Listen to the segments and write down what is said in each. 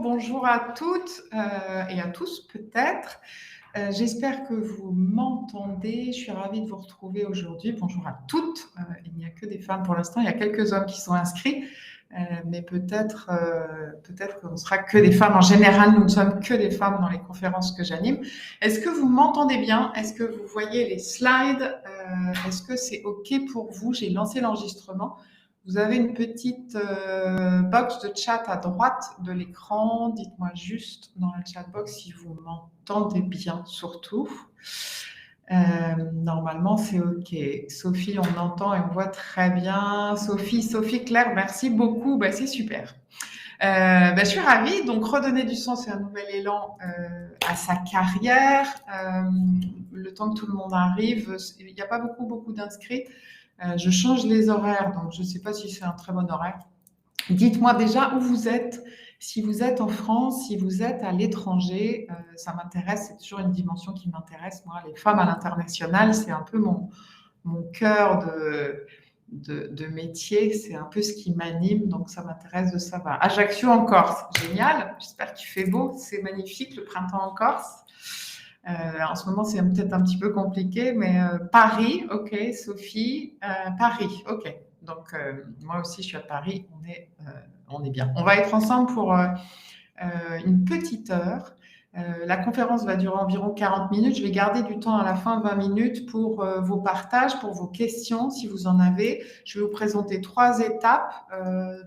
bonjour à toutes et à tous peut-être. J'espère que vous m'entendez. Je suis ravie de vous retrouver aujourd'hui. Bonjour à toutes. Il n'y a que des femmes pour l'instant. Il y a quelques hommes qui sont inscrits, mais peut-être qu'on ne sera que des femmes. En général, nous ne sommes que des femmes dans les conférences que j'anime. Est-ce que vous m'entendez bien? Est-ce que vous voyez les slides? Est-ce que c'est OK pour vous? J'ai lancé l'enregistrement. Vous avez une petite box de chat à droite de l'écran. Dites-moi juste dans la chat box si vous m'entendez bien, surtout. Normalement, c'est OK. Sophie, on entend et on voit très bien. Sophie, Claire, merci beaucoup. C'est super. Je suis ravie. Donc, redonner du sens et un nouvel élan à sa carrière. Le temps que tout le monde arrive, il n'y a pas beaucoup d'inscrits. Je change les horaires, donc je ne sais pas si c'est un très bon horaire. Dites-moi déjà où vous êtes, si vous êtes en France, si vous êtes à l'étranger, ça m'intéresse, c'est toujours une dimension qui m'intéresse. Moi, les femmes à l'international, c'est un peu mon cœur de métier, c'est un peu ce qui m'anime, donc ça m'intéresse de savoir. Ajaccio en Corse, génial, j'espère qu'il fait beau, c'est magnifique le printemps en Corse. En ce moment, c'est peut-être un petit peu compliqué, mais Paris, OK, Sophie, Paris, OK. Donc, moi aussi, je suis à Paris, on est bien. On va être ensemble pour une petite heure. La conférence va durer environ 40 minutes. Je vais garder du temps à la fin, 20 minutes, pour vos partages, pour vos questions, si vous en avez. Je vais vous présenter 3 étapes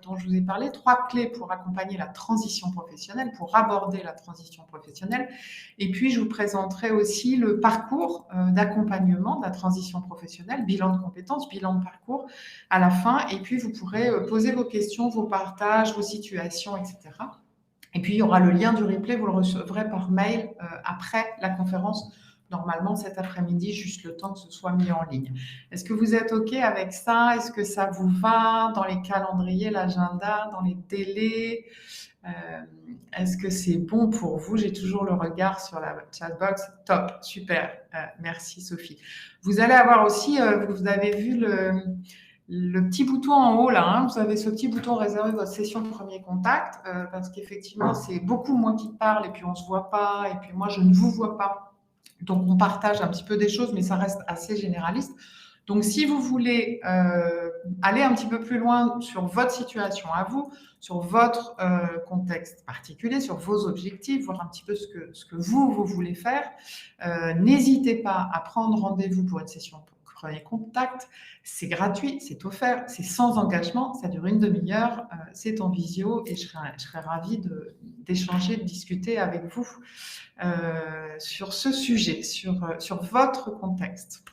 dont je vous ai parlé, 3 clés pour accompagner la transition professionnelle, pour aborder la transition professionnelle. Et puis, je vous présenterai aussi le parcours d'accompagnement de la transition professionnelle, bilan de compétences, bilan de parcours à la fin. Et puis, vous pourrez poser vos questions, vos partages, vos situations, etc. Et puis, il y aura le lien du replay, vous le recevrez par mail après la conférence, normalement cet après-midi, juste le temps que ce soit mis en ligne. Est-ce que vous êtes OK avec ça? Est-ce que ça vous va dans les calendriers, l'agenda, dans les délais? Est-ce que c'est bon pour vous? J'ai toujours le regard sur la chatbox. Top, super. Merci Sophie. Vous allez avoir aussi, vous avez vu le petit bouton en haut là, hein, vous avez ce petit bouton réservé votre session de premier contact, parce qu'effectivement c'est beaucoup moi qui parle et puis on se voit pas et puis moi je ne vous vois pas. Donc on partage un petit peu des choses mais ça reste assez généraliste. Donc si vous voulez aller un petit peu plus loin sur votre situation à vous, sur votre contexte particulier, sur vos objectifs, voir un petit peu ce que vous voulez faire, n'hésitez pas à prendre rendez-vous pour une session premier contact. C'est gratuit, c'est offert, c'est sans engagement, ça dure une demi-heure, c'est en visio et je serais ravie d'échanger, de discuter avec vous sur ce sujet, sur votre contexte.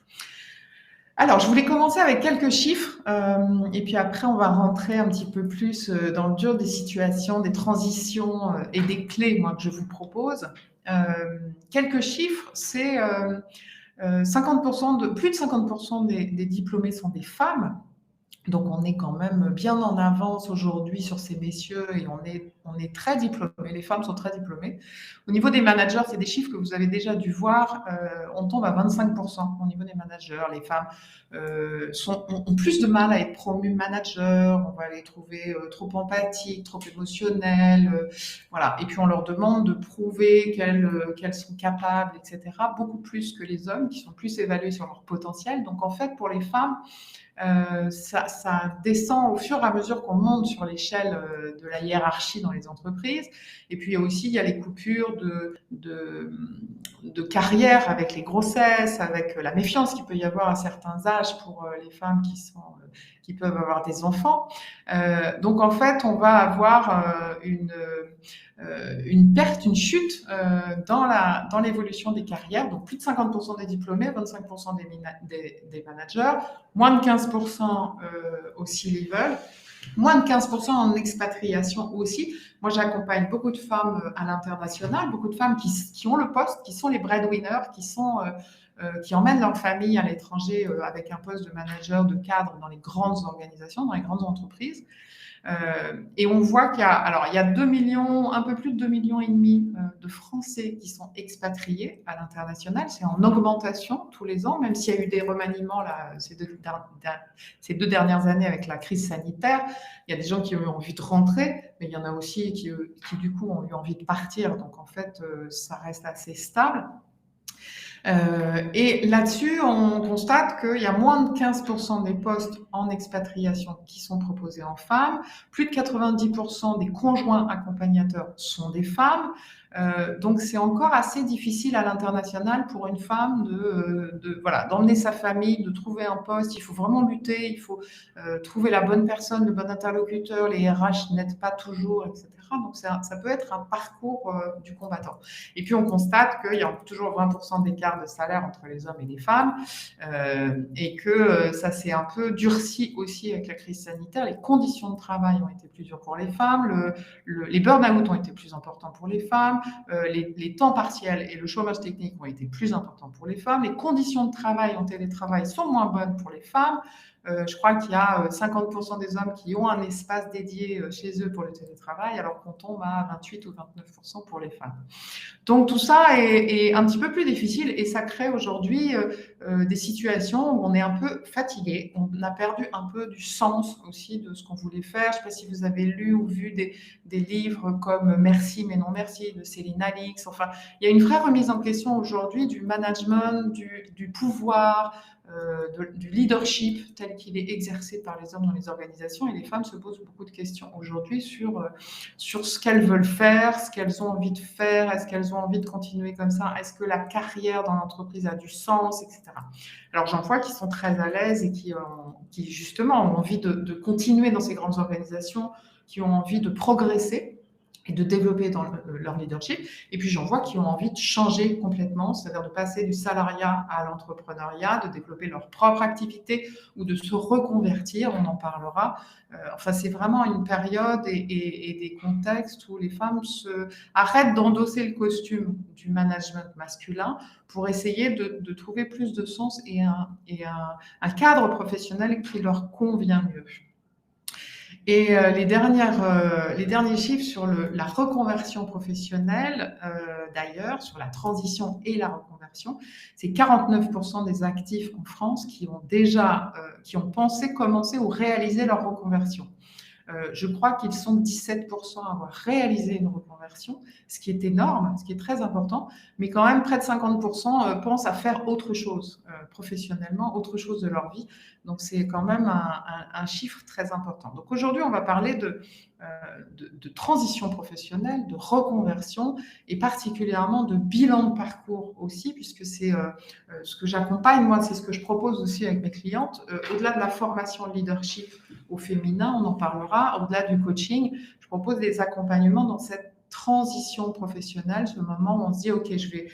Alors, je voulais commencer avec quelques chiffres et puis après, on va rentrer un petit peu plus dans le dur des situations, des transitions et des clés, moi, que je vous propose. Quelques chiffres, c'est 50% plus de 50% des diplômés sont des femmes. Donc, on est quand même bien en avance aujourd'hui sur ces messieurs et on est très diplômés. Les femmes sont très diplômées. Au niveau des managers, c'est des chiffres que vous avez déjà dû voir. On tombe à 25% au niveau des managers. Les femmes ont plus de mal à être promues managers. On va les trouver trop empathiques, trop émotionnelles. Voilà. Et puis, on leur demande de prouver qu'elles sont capables, etc. Beaucoup plus que les hommes qui sont plus évalués sur leur potentiel. Donc, en fait, pour les femmes, ça descend au fur et à mesure qu'on monte sur l'échelle de la hiérarchie dans les entreprises. Et puis aussi, il y a les coupures de carrière avec les grossesses, avec la méfiance qu'il peut y avoir à certains âges pour les femmes qui peuvent avoir des enfants. Donc en fait, on va avoir une perte, une chute dans l'évolution des carrières. Donc plus de 50% des diplômés, 25% des managers, moins de 15% au C-level, moins de 15% en expatriation aussi. Moi, j'accompagne beaucoup de femmes à l'international, beaucoup de femmes qui ont le poste, qui sont les breadwinners, qui sont qui emmènent leur famille à l'étranger avec un poste de manager, de cadre dans les grandes organisations, dans les grandes entreprises. Et on voit il y a 2 millions, un peu plus de 2,5 millions de Français qui sont expatriés à l'international. C'est en augmentation tous les ans, même s'il y a eu des remaniements là, ces 2 dernières années avec la crise sanitaire. Il y a des gens qui ont eu envie de rentrer, mais il y en a aussi qui du coup, ont eu envie de partir. Donc, en fait, ça reste assez stable. Et là-dessus, on constate qu'il y a moins de 15% des postes en expatriation qui sont proposés en femmes. Plus de 90% des conjoints accompagnateurs sont des femmes. Donc, c'est encore assez difficile à l'international pour une femme d'emmener sa famille, de trouver un poste. Il faut vraiment lutter, il faut trouver la bonne personne, le bon interlocuteur. Les RH n'aident pas toujours, etc. Donc, ça peut être un parcours du combattant. Et puis, on constate qu'il y a toujours 20% d'écart de salaire entre les hommes et les femmes et que ça s'est un peu durci aussi avec la crise sanitaire. Les conditions de travail ont été plus dures pour les femmes, les burn-out ont été plus importants pour les femmes, les temps partiels et le chômage technique ont été plus importants pour les femmes, les conditions de travail en télétravail sont moins bonnes pour les femmes. Je crois qu'il y a 50% des hommes qui ont un espace dédié chez eux pour le télétravail, alors qu'on tombe à 28 ou 29% pour les femmes. Donc tout ça est un petit peu plus difficile et ça crée aujourd'hui des situations où on est un peu fatigué, on a perdu un peu du sens aussi de ce qu'on voulait faire. Je ne sais pas si vous avez lu ou vu des livres comme Merci mais non merci de Céline Alix. Enfin, il y a une vraie remise en question aujourd'hui du management, du pouvoir, du leadership tel qu'il est exercé par les hommes dans les organisations, et les femmes se posent beaucoup de questions aujourd'hui sur ce qu'elles veulent faire, ce qu'elles ont envie de faire, est-ce qu'elles ont envie de continuer comme ça, est-ce que la carrière dans l'entreprise a du sens, etc. Alors j'en vois qui sont très à l'aise et qui justement ont envie de continuer dans ces grandes organisations, qui ont envie de progresser et de développer dans leur leadership. Et puis, j'en vois qui ont envie de changer complètement, c'est-à-dire de passer du salariat à l'entrepreneuriat, de développer leur propre activité ou de se reconvertir, on en parlera. Enfin, c'est vraiment une période et des contextes où les femmes arrêtent d'endosser le costume du management masculin pour essayer de trouver plus de sens et un cadre professionnel qui leur convient mieux. Et les derniers chiffres sur la reconversion professionnelle, d'ailleurs, sur la transition et la reconversion, c'est 49% des actifs en France qui ont pensé commencer ou réaliser leur reconversion. Je crois qu'ils sont 17% à avoir réalisé une reconversion, ce qui est énorme, ce qui est très important, mais quand même près de 50% pensent à faire autre chose professionnellement, autre chose de leur vie. Donc c'est quand même un chiffre très important. Donc aujourd'hui, on va parler de transition professionnelle, de reconversion et particulièrement de bilan de parcours aussi, puisque c'est ce que j'accompagne, moi, c'est ce que je propose aussi avec mes clientes. Au-delà de la formation leadership au féminin, on en parlera, au-delà du coaching, je propose des accompagnements dans cette transition professionnelle, ce moment où on se dit, OK, je vais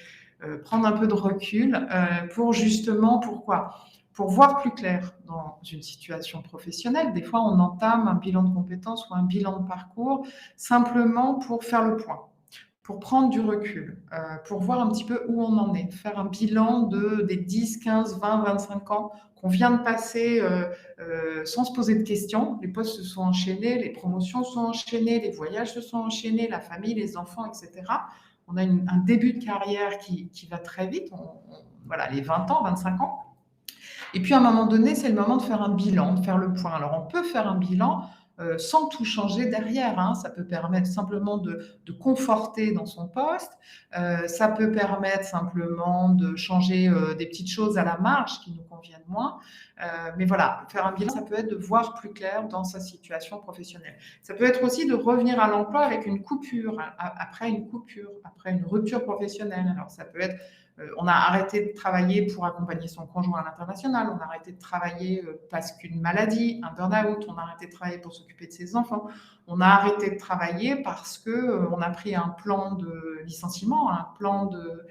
prendre un peu de recul pour justement, pourquoi ? Pour voir plus clair dans une situation professionnelle. Des fois, on entame un bilan de compétences ou un bilan de parcours simplement pour faire le point, pour prendre du recul, pour voir un petit peu où on en est, faire un bilan des 10, 15, 20, 25 ans qu'on vient de passer sans se poser de questions. Les postes se sont enchaînés, les promotions se sont enchaînées, les voyages se sont enchaînés, la famille, les enfants, etc. On a un début de carrière qui va très vite, voilà, les 20 ans, 25 ans. Et puis, à un moment donné, c'est le moment de faire un bilan, de faire le point. Alors, on peut faire un bilan sans tout changer derrière. Hein. Ça peut permettre simplement de conforter dans son poste. Ça peut permettre simplement de changer des petites choses à la marge qui nous conviennent moins. Mais voilà, faire un bilan, ça peut être de voir plus clair dans sa situation professionnelle. Ça peut être aussi de revenir à l'emploi avec une coupure, après une rupture professionnelle. Alors, ça peut être on a arrêté de travailler pour accompagner son conjoint à l'international, on a arrêté de travailler parce qu'une maladie, un burn-out, on a arrêté de travailler pour s'occuper de ses enfants, on a arrêté de travailler parce qu'on a pris un plan de licenciement, un plan de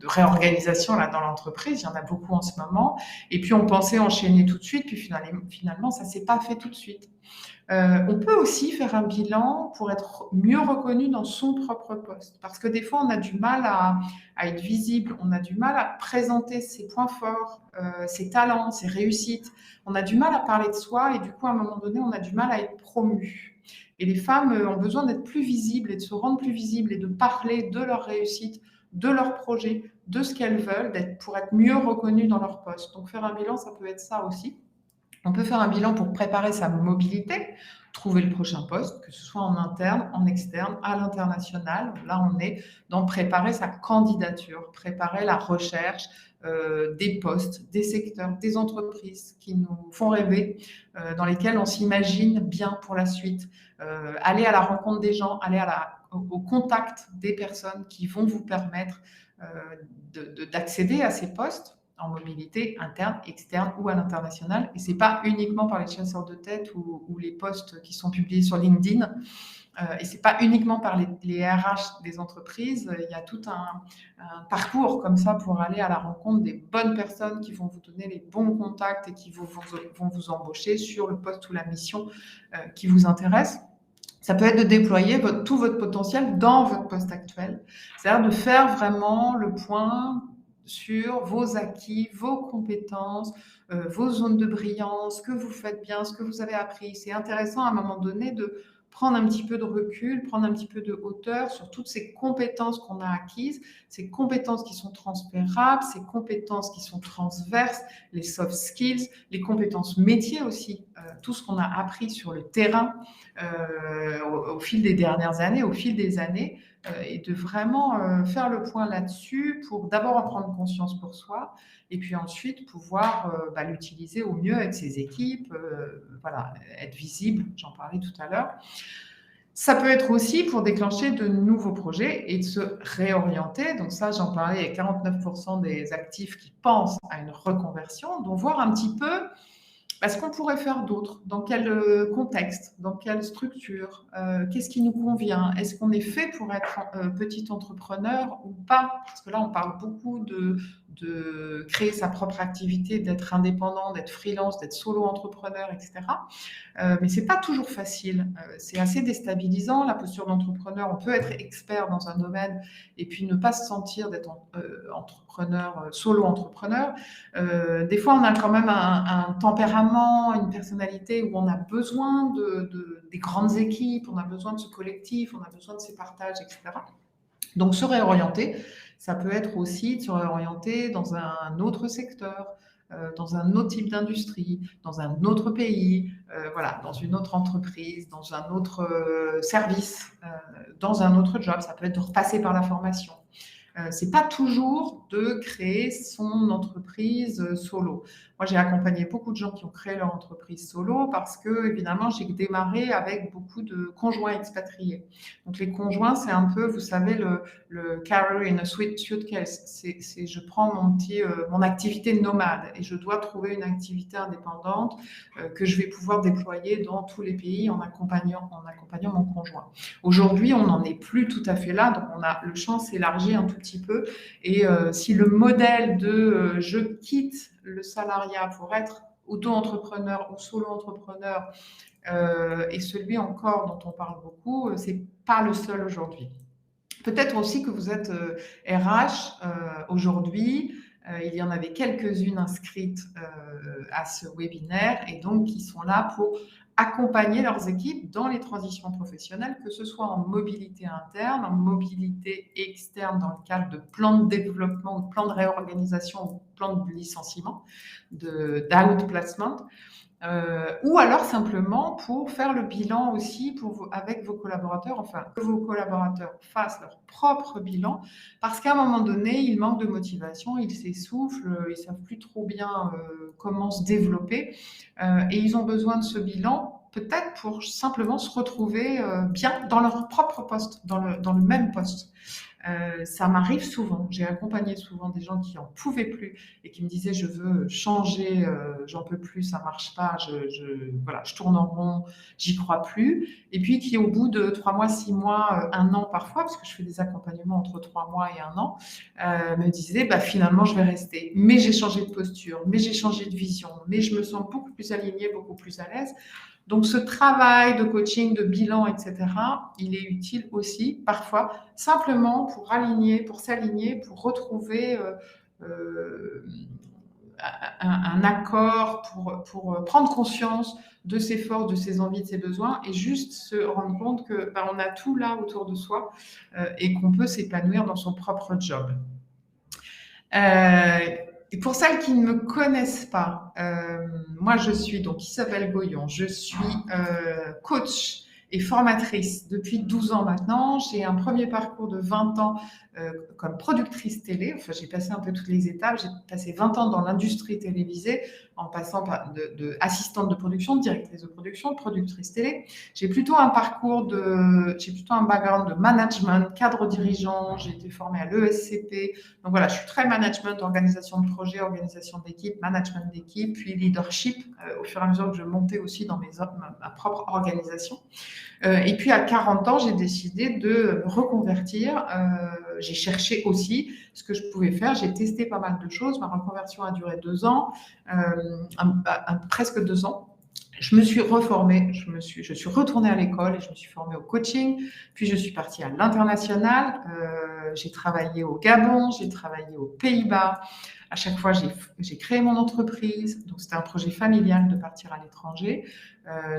réorganisation là, dans l'entreprise, il y en a beaucoup en ce moment, et puis on pensait enchaîner tout de suite, puis finalement ça ne s'est pas fait tout de suite. On peut aussi faire un bilan pour être mieux reconnu dans son propre poste. Parce que des fois, on a du mal à être visible, on a du mal à présenter ses points forts, ses talents, ses réussites. On a du mal à parler de soi et du coup, à un moment donné, on a du mal à être promu. Et les femmes ont besoin d'être plus visibles et de se rendre plus visibles et de parler de leur réussite, de leurs projets, de ce qu'elles veulent, pour être mieux reconnues dans leur poste. Donc faire un bilan, ça peut être ça aussi. On peut faire un bilan pour préparer sa mobilité, trouver le prochain poste, que ce soit en interne, en externe, à l'international. Là, on est dans préparer sa candidature, préparer la recherche des postes, des secteurs, des entreprises qui nous font rêver, dans lesquels on s'imagine bien pour la suite. Aller à la rencontre des gens, aller au contact des personnes qui vont vous permettre d'accéder à ces postes en mobilité interne, externe ou à l'international. Et ce n'est pas uniquement par les chasseurs de tête ou les postes qui sont publiés sur LinkedIn. Et ce n'est pas uniquement par les RH des entreprises. Il y a tout un parcours comme ça pour aller à la rencontre des bonnes personnes qui vont vous donner les bons contacts et qui vont vous embaucher sur le poste ou la mission qui vous intéresse. Ça peut être de déployer tout votre potentiel dans votre poste actuel. C'est-à-dire de faire vraiment le point sur vos acquis, vos compétences, vos zones de brillance, ce que vous faites bien, ce que vous avez appris. C'est intéressant à un moment donné de prendre un petit peu de recul, prendre un petit peu de hauteur sur toutes ces compétences qu'on a acquises, ces compétences qui sont transférables, ces compétences qui sont transverses, les soft skills, les compétences métiers aussi, tout ce qu'on a appris sur le terrain au fil des dernières années, au fil des années, et de vraiment faire le point là-dessus pour d'abord en prendre conscience pour soi et puis ensuite pouvoir l'utiliser au mieux avec ses équipes, voilà, être visible, j'en parlais tout à l'heure. Ça peut être aussi pour déclencher de nouveaux projets et de se réorienter. Donc ça, j'en parlais, il y a 49% des actifs qui pensent à une reconversion. Donc voir un petit peu ce qu'on pourrait faire d'autre, dans quel contexte, dans quelle structure, qu'est-ce qui nous convient, est-ce qu'on est fait pour être petit entrepreneur ou pas? Parce que là, on parle beaucoup de créer sa propre activité, d'être indépendant, d'être freelance, d'être solo-entrepreneur, etc. Mais c'est pas toujours facile. C'est assez déstabilisant, la posture d'entrepreneur. On peut être expert dans un domaine et puis ne pas se sentir d'être entrepreneur, solo-entrepreneur. Des fois, on a quand même un tempérament, une personnalité où on a besoin des grandes équipes, on a besoin de ce collectif, on a besoin de ces partages, etc. Donc, se réorienter, ça peut être aussi de se réorienter dans un autre secteur, dans un autre type d'industrie, dans un autre pays, voilà, dans une autre entreprise, dans un autre service, dans un autre job. Ça peut être de repasser par la formation. C'est pas toujours de créer son entreprise solo. Moi, j'ai accompagné beaucoup de gens qui ont créé leur entreprise solo parce que, évidemment, j'ai démarré avec beaucoup de conjoints expatriés. Donc, les conjoints, c'est un peu, vous savez, le carry in a suitcase. C'est je prends mon activité nomade et je dois trouver une activité indépendante que je vais pouvoir déployer dans tous les pays en accompagnant mon conjoint. Aujourd'hui, on n'en est plus tout à fait là, donc le champ s'élargit un tout petit peu. Et si le modèle de je quitte le salariat pour être auto-entrepreneur ou solo-entrepreneur est celui encore dont on parle beaucoup, c'est pas le seul aujourd'hui. Peut-être aussi que vous êtes RH aujourd'hui. Il y en avait quelques-unes inscrites à ce webinaire et donc qui sont là pour accompagner leurs équipes dans les transitions professionnelles, que ce soit en mobilité interne, en mobilité externe dans le cadre de plans de développement ou de plans de réorganisation ou de plans de licenciement, d'outplacement. Ou alors simplement pour faire le bilan aussi avec vos collaborateurs, enfin que vos collaborateurs fassent leur propre bilan, parce qu'à un moment donné, ils manquent de motivation, ils s'essoufflent, ils savent plus trop bien comment se développer, et ils ont besoin de ce bilan peut-être pour simplement se retrouver bien dans leur propre poste, dans le même poste. Ça m'arrive souvent. J'ai accompagné souvent des gens qui en pouvaient plus et qui me disaient je veux changer, j'en peux plus, ça marche pas, voilà, je tourne en rond, j'y crois plus. Et puis qui au bout de 3 mois, 6 mois, 1 an parfois, parce que je fais des accompagnements entre 3 mois et 1 an, me disaient finalement je vais rester. Mais j'ai changé de posture, mais j'ai changé de vision, mais je me sens beaucoup plus alignée, beaucoup plus à l'aise. Donc, ce travail de coaching, de bilan, etc., il est utile aussi parfois simplement pour aligner, pour s'aligner, pour retrouver euh, un accord, pour prendre conscience de ses forces, de ses envies, de ses besoins, et juste se rendre compte que on a tout là autour de soi et qu'on peut s'épanouir dans son propre job. Et pour celles qui ne me connaissent pas, moi je suis donc Isabelle Goyon, je suis coach et formatrice depuis 12 ans maintenant. J'ai un premier parcours de 20 ans comme productrice télé. Enfin, j'ai passé un peu toutes les étapes. J'ai passé 20 ans dans l'industrie télévisée en passant par de assistante de production, directrice de production, productrice télé. J'ai plutôt un background de management, cadre dirigeant. J'ai été formée à l'ESCP. Donc voilà, je suis très management, organisation de projet, organisation d'équipe, management d'équipe, puis leadership au fur et à mesure que je montais aussi dans ma propre organisation. Et puis à 40 ans, j'ai décidé de me reconvertir. J'ai cherché aussi ce que je pouvais faire. J'ai testé pas mal de choses. Ma reconversion a duré 2 ans, presque 2 ans. Je me suis reformée, je suis retournée à l'école et je me suis formée au coaching. Puis je suis partie à l'international. J'ai travaillé au Gabon, j'ai travaillé aux Pays-Bas. À chaque fois, j'ai créé mon entreprise. Donc, c'était un projet familial de partir à l'étranger.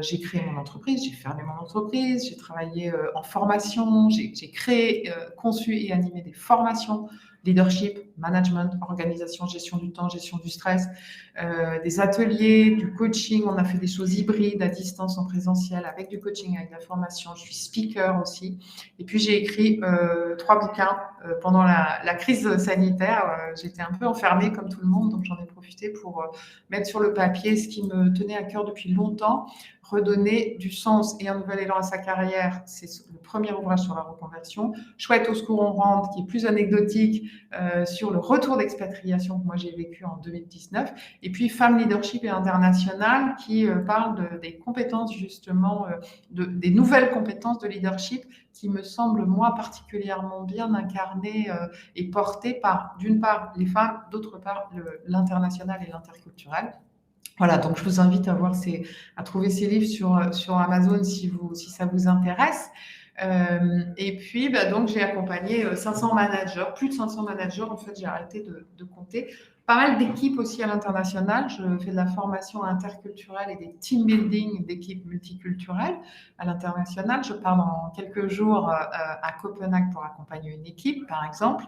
J'ai créé mon entreprise, j'ai fermé mon entreprise, j'ai travaillé en formation, j'ai créé, conçu et animé des formations, leadership, management, organisation, gestion du temps, gestion du stress, des ateliers, du coaching. On a fait des choses hybrides, à distance, en présentiel, avec du coaching, avec de la formation. Je suis speaker aussi. Et puis, j'ai écrit 3 bouquins pendant la crise sanitaire. J'étais un peu enfermée comme tout le monde, donc j'en ai profité pour mettre sur le papier ce qui me tenait à cœur depuis longtemps, redonner du sens et un nouvel élan à sa carrière. C'est le premier ouvrage sur la reconversion. Chouette au secours, on rentre, qui est plus anecdotique sur le retour d'expatriation que moi j'ai vécu en 2019. Et puis Femme Leadership et International, qui parle des compétences justement, des nouvelles compétences de leadership qui me semblent, moi, particulièrement bien incarnées et portées par, d'une part, les femmes, d'autre part, l'international et l'interculturel. Voilà, donc je vous invite à trouver ces livres sur Amazon si ça vous intéresse. Et puis, donc, j'ai accompagné 500 managers, plus de 500 managers. En fait, j'ai arrêté de compter. Pas mal d'équipes aussi à l'international. Je fais de la formation interculturelle et des team building d'équipes multiculturelles à l'international. Je pars dans quelques jours à Copenhague pour accompagner une équipe, par exemple.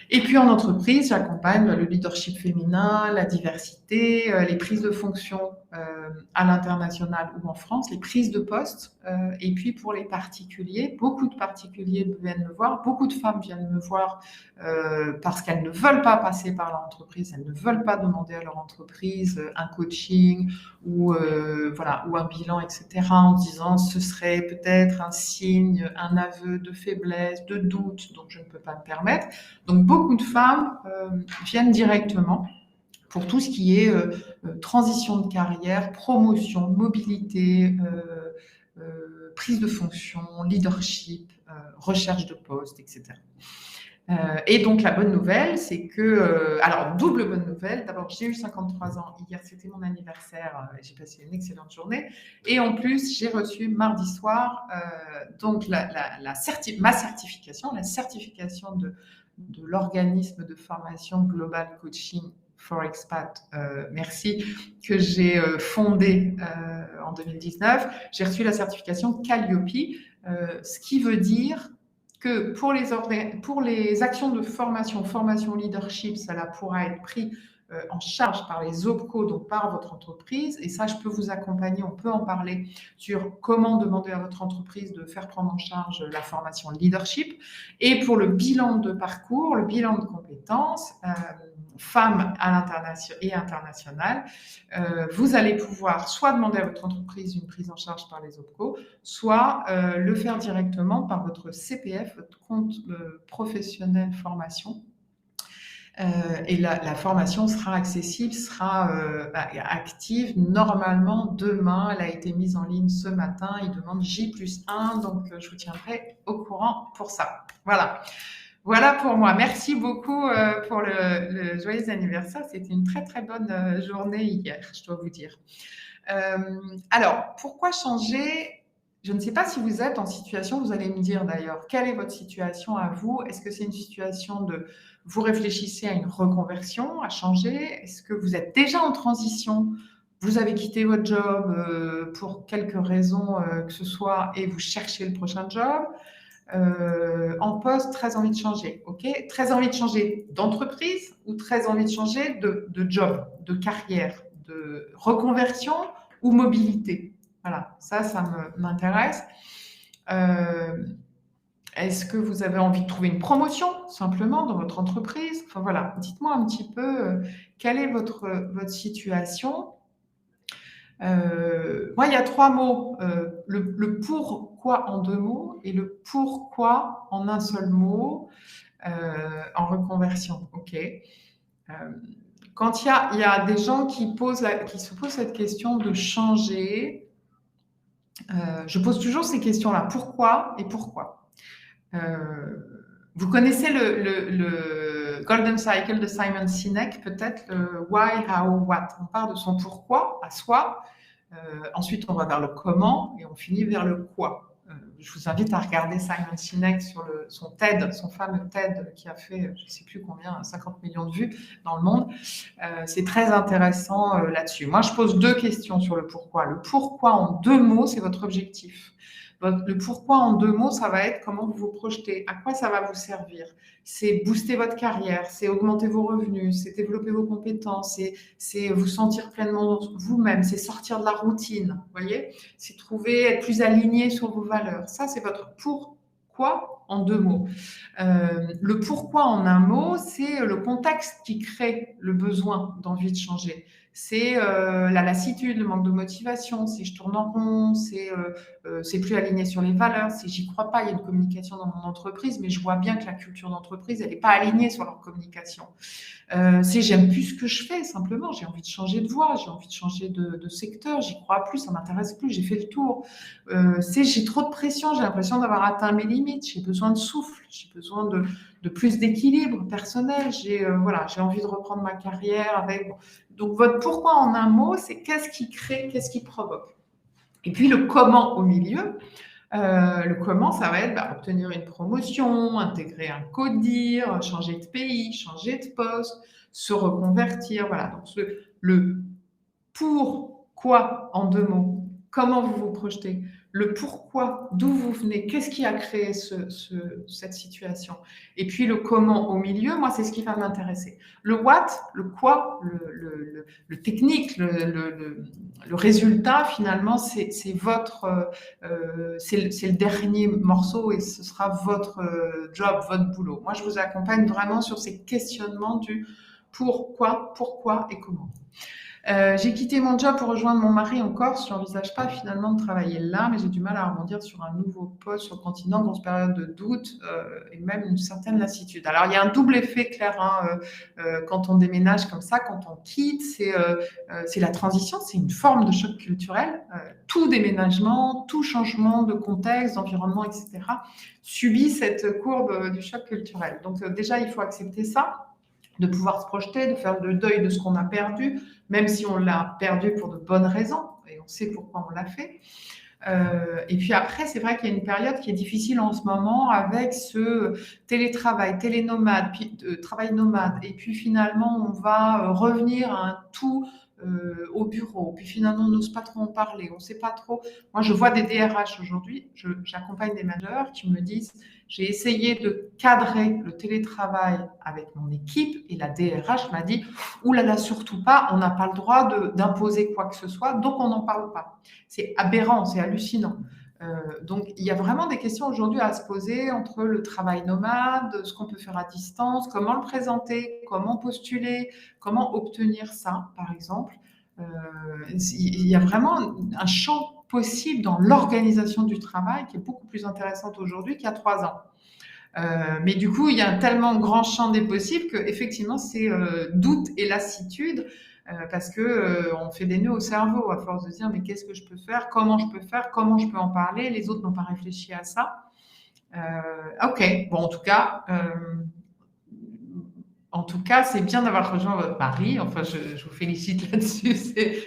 Et puis en entreprise, j'accompagne le leadership féminin, la diversité, les prises de fonction à l'international ou en France, les prises de poste. Et puis pour les particuliers, beaucoup de particuliers viennent me voir, beaucoup de femmes viennent me voir parce qu'elles ne veulent pas passer par leur entreprise, elles ne veulent pas demander à leur entreprise un coaching ou un bilan, etc. en se disant ce serait peut-être un signe, un aveu de faiblesse, de doute, donc je ne peux pas me permettre. Donc beaucoup de femmes viennent directement pour tout ce qui est transition de carrière, promotion, mobilité, prise de fonction, leadership, recherche de poste, etc. Et donc la bonne nouvelle, c'est que, alors double bonne nouvelle, d'abord j'ai eu 53 ans hier, c'était mon anniversaire, j'ai passé une excellente journée, et en plus j'ai reçu mardi soir donc ma certification, la certification de l'organisme de formation Global Coaching for Expat, merci, que j'ai fondé en 2019. J'ai reçu la certification Calliope, ce qui veut dire que pour les actions de formation leadership, cela pourra être pris en charge par les OPCO, donc par votre entreprise. Et ça, je peux vous accompagner, on peut en parler sur comment demander à votre entreprise de faire prendre en charge la formation leadership. Et pour le bilan de parcours, le bilan de compétences, femmes à l'international et international, vous allez pouvoir soit demander à votre entreprise une prise en charge par les OPCO, soit le faire directement par votre CPF, votre compte professionnel formation. Et la formation sera accessible, sera active normalement demain. Elle a été mise en ligne ce matin. Il demande J+1, donc je vous tiendrai au courant pour ça. Voilà pour moi. Merci beaucoup pour le joyeux anniversaire. C'était une très très bonne journée hier, je dois vous dire. Alors, pourquoi changer? Je ne sais pas si vous êtes en situation, vous allez me dire d'ailleurs, quelle est votre situation à vous? Est-ce que c'est une situation de vous réfléchissez à une reconversion, à changer? Est-ce que vous êtes déjà en transition? Vous avez quitté votre job pour quelque raison que ce soit et vous cherchez le prochain job? En poste, très envie de changer, ok? Très envie de changer d'entreprise ou très envie de changer de job, de carrière, de reconversion ou mobilité? Voilà, ça m'intéresse. Euh, Est-ce que vous avez envie de trouver une promotion simplement dans votre entreprise? Enfin voilà, dites-moi un petit peu quelle est votre situation. Moi, il y a trois mots. Le pourquoi en deux mots et le pourquoi en un seul mot en reconversion. OK. Quand il y a des gens qui se posent cette question de changer, je pose toujours ces questions-là. Pourquoi et pourquoi? Vous connaissez le Golden Cycle de Simon Sinek, peut-être le why, how, what. On part de son pourquoi à soi. Ensuite, on va vers le comment et on finit vers le quoi. Je vous invite à regarder Simon Sinek sur son TED, son fameux TED qui a fait, je ne sais plus combien, 50 millions de vues dans le monde. C'est très intéressant là-dessus. Moi, je pose deux questions sur le pourquoi. Le pourquoi en deux mots, c'est votre objectif. Le pourquoi en deux mots, ça va être comment vous vous projetez, à quoi ça va vous servir. C'est booster votre carrière, c'est augmenter vos revenus, c'est développer vos compétences, c'est vous sentir pleinement vous-même, c'est sortir de la routine, vous voyez, c'est être plus aligné sur vos valeurs. Ça, c'est votre pourquoi en deux mots. Le pourquoi en un mot, c'est le contexte qui crée le besoin d'envie de changer. C'est la lassitude, le manque de motivation, c'est je tourne en rond, c'est plus aligné sur les valeurs, c'est j'y crois pas, il y a une communication dans mon entreprise, mais je vois bien que la culture d'entreprise, elle n'est pas alignée sur leur communication. C'est j'aime plus ce que je fais, simplement, j'ai envie de changer de voie, j'ai envie de changer de secteur, j'y crois plus, ça m'intéresse plus, j'ai fait le tour. C'est j'ai trop de pression, j'ai l'impression d'avoir atteint mes limites, j'ai besoin de souffle, j'ai besoin de plus d'équilibre personnel, voilà, j'ai envie de reprendre ma carrière avec. Donc votre pourquoi en un mot, c'est qu'est-ce qui crée, qu'est-ce qui provoque. Et puis le comment au milieu, le comment, ça va être obtenir une promotion, intégrer un CODIR, changer de pays, changer de poste, se reconvertir. Voilà. Donc, le pourquoi en deux mots, comment vous vous projetez, le pourquoi, d'où vous venez, qu'est-ce qui a créé cette situation, et puis le comment au milieu, moi, c'est ce qui va m'intéresser. Le what, le quoi, le technique, le résultat, finalement, c'est le dernier morceau et ce sera votre job, votre boulot. Moi, je vous accompagne vraiment sur ces questionnements du pourquoi et comment. J'ai quitté mon job pour rejoindre mon mari en Corse. Je n'envisage pas finalement de travailler là, mais j'ai du mal à rebondir sur un nouveau poste sur le continent dans cette période de doute et même une certaine lassitude. Alors, il y a un double effet, Claire, quand on déménage comme ça, quand on quitte, c'est la transition, c'est une forme de choc culturel. Tout déménagement, tout changement de contexte, d'environnement, etc., subit cette courbe du choc culturel. Donc, déjà, il faut accepter ça, de pouvoir se projeter, de faire le deuil de ce qu'on a perdu, même si on l'a perdu pour de bonnes raisons, et on sait pourquoi on l'a fait. Et puis après, c'est vrai qu'il y a une période qui est difficile en ce moment avec ce télétravail, télénomade, puis travail nomade, et puis finalement, on va revenir à un tout au bureau, puis finalement, on n'ose pas trop en parler, on ne sait pas trop. Moi, je vois des DRH aujourd'hui, j'accompagne des managers qui me disent j'ai essayé de cadrer le télétravail avec mon équipe et la DRH m'a dit ouh là là, surtout pas, on n'a pas le droit d'imposer quoi que ce soit, donc on n'en parle pas. C'est aberrant, c'est hallucinant. Donc il y a vraiment des questions aujourd'hui à se poser entre le travail nomade, ce qu'on peut faire à distance, comment le présenter, comment postuler, comment obtenir ça, par exemple. Il y a vraiment un champ possible dans l'organisation du travail qui est beaucoup plus intéressante aujourd'hui qu'il y a 3 ans. Mais du coup, il y a un tellement grand champ des possibles que effectivement, c'est doute et lassitude parce que on fait des nœuds au cerveau à force de dire mais qu'est-ce que je peux faire, comment je peux faire, comment je peux en parler. Les autres n'ont pas réfléchi à ça. Ok, bon, en tout cas, En tout cas, c'est bien d'avoir rejoint votre mari. Enfin, je vous félicite là-dessus.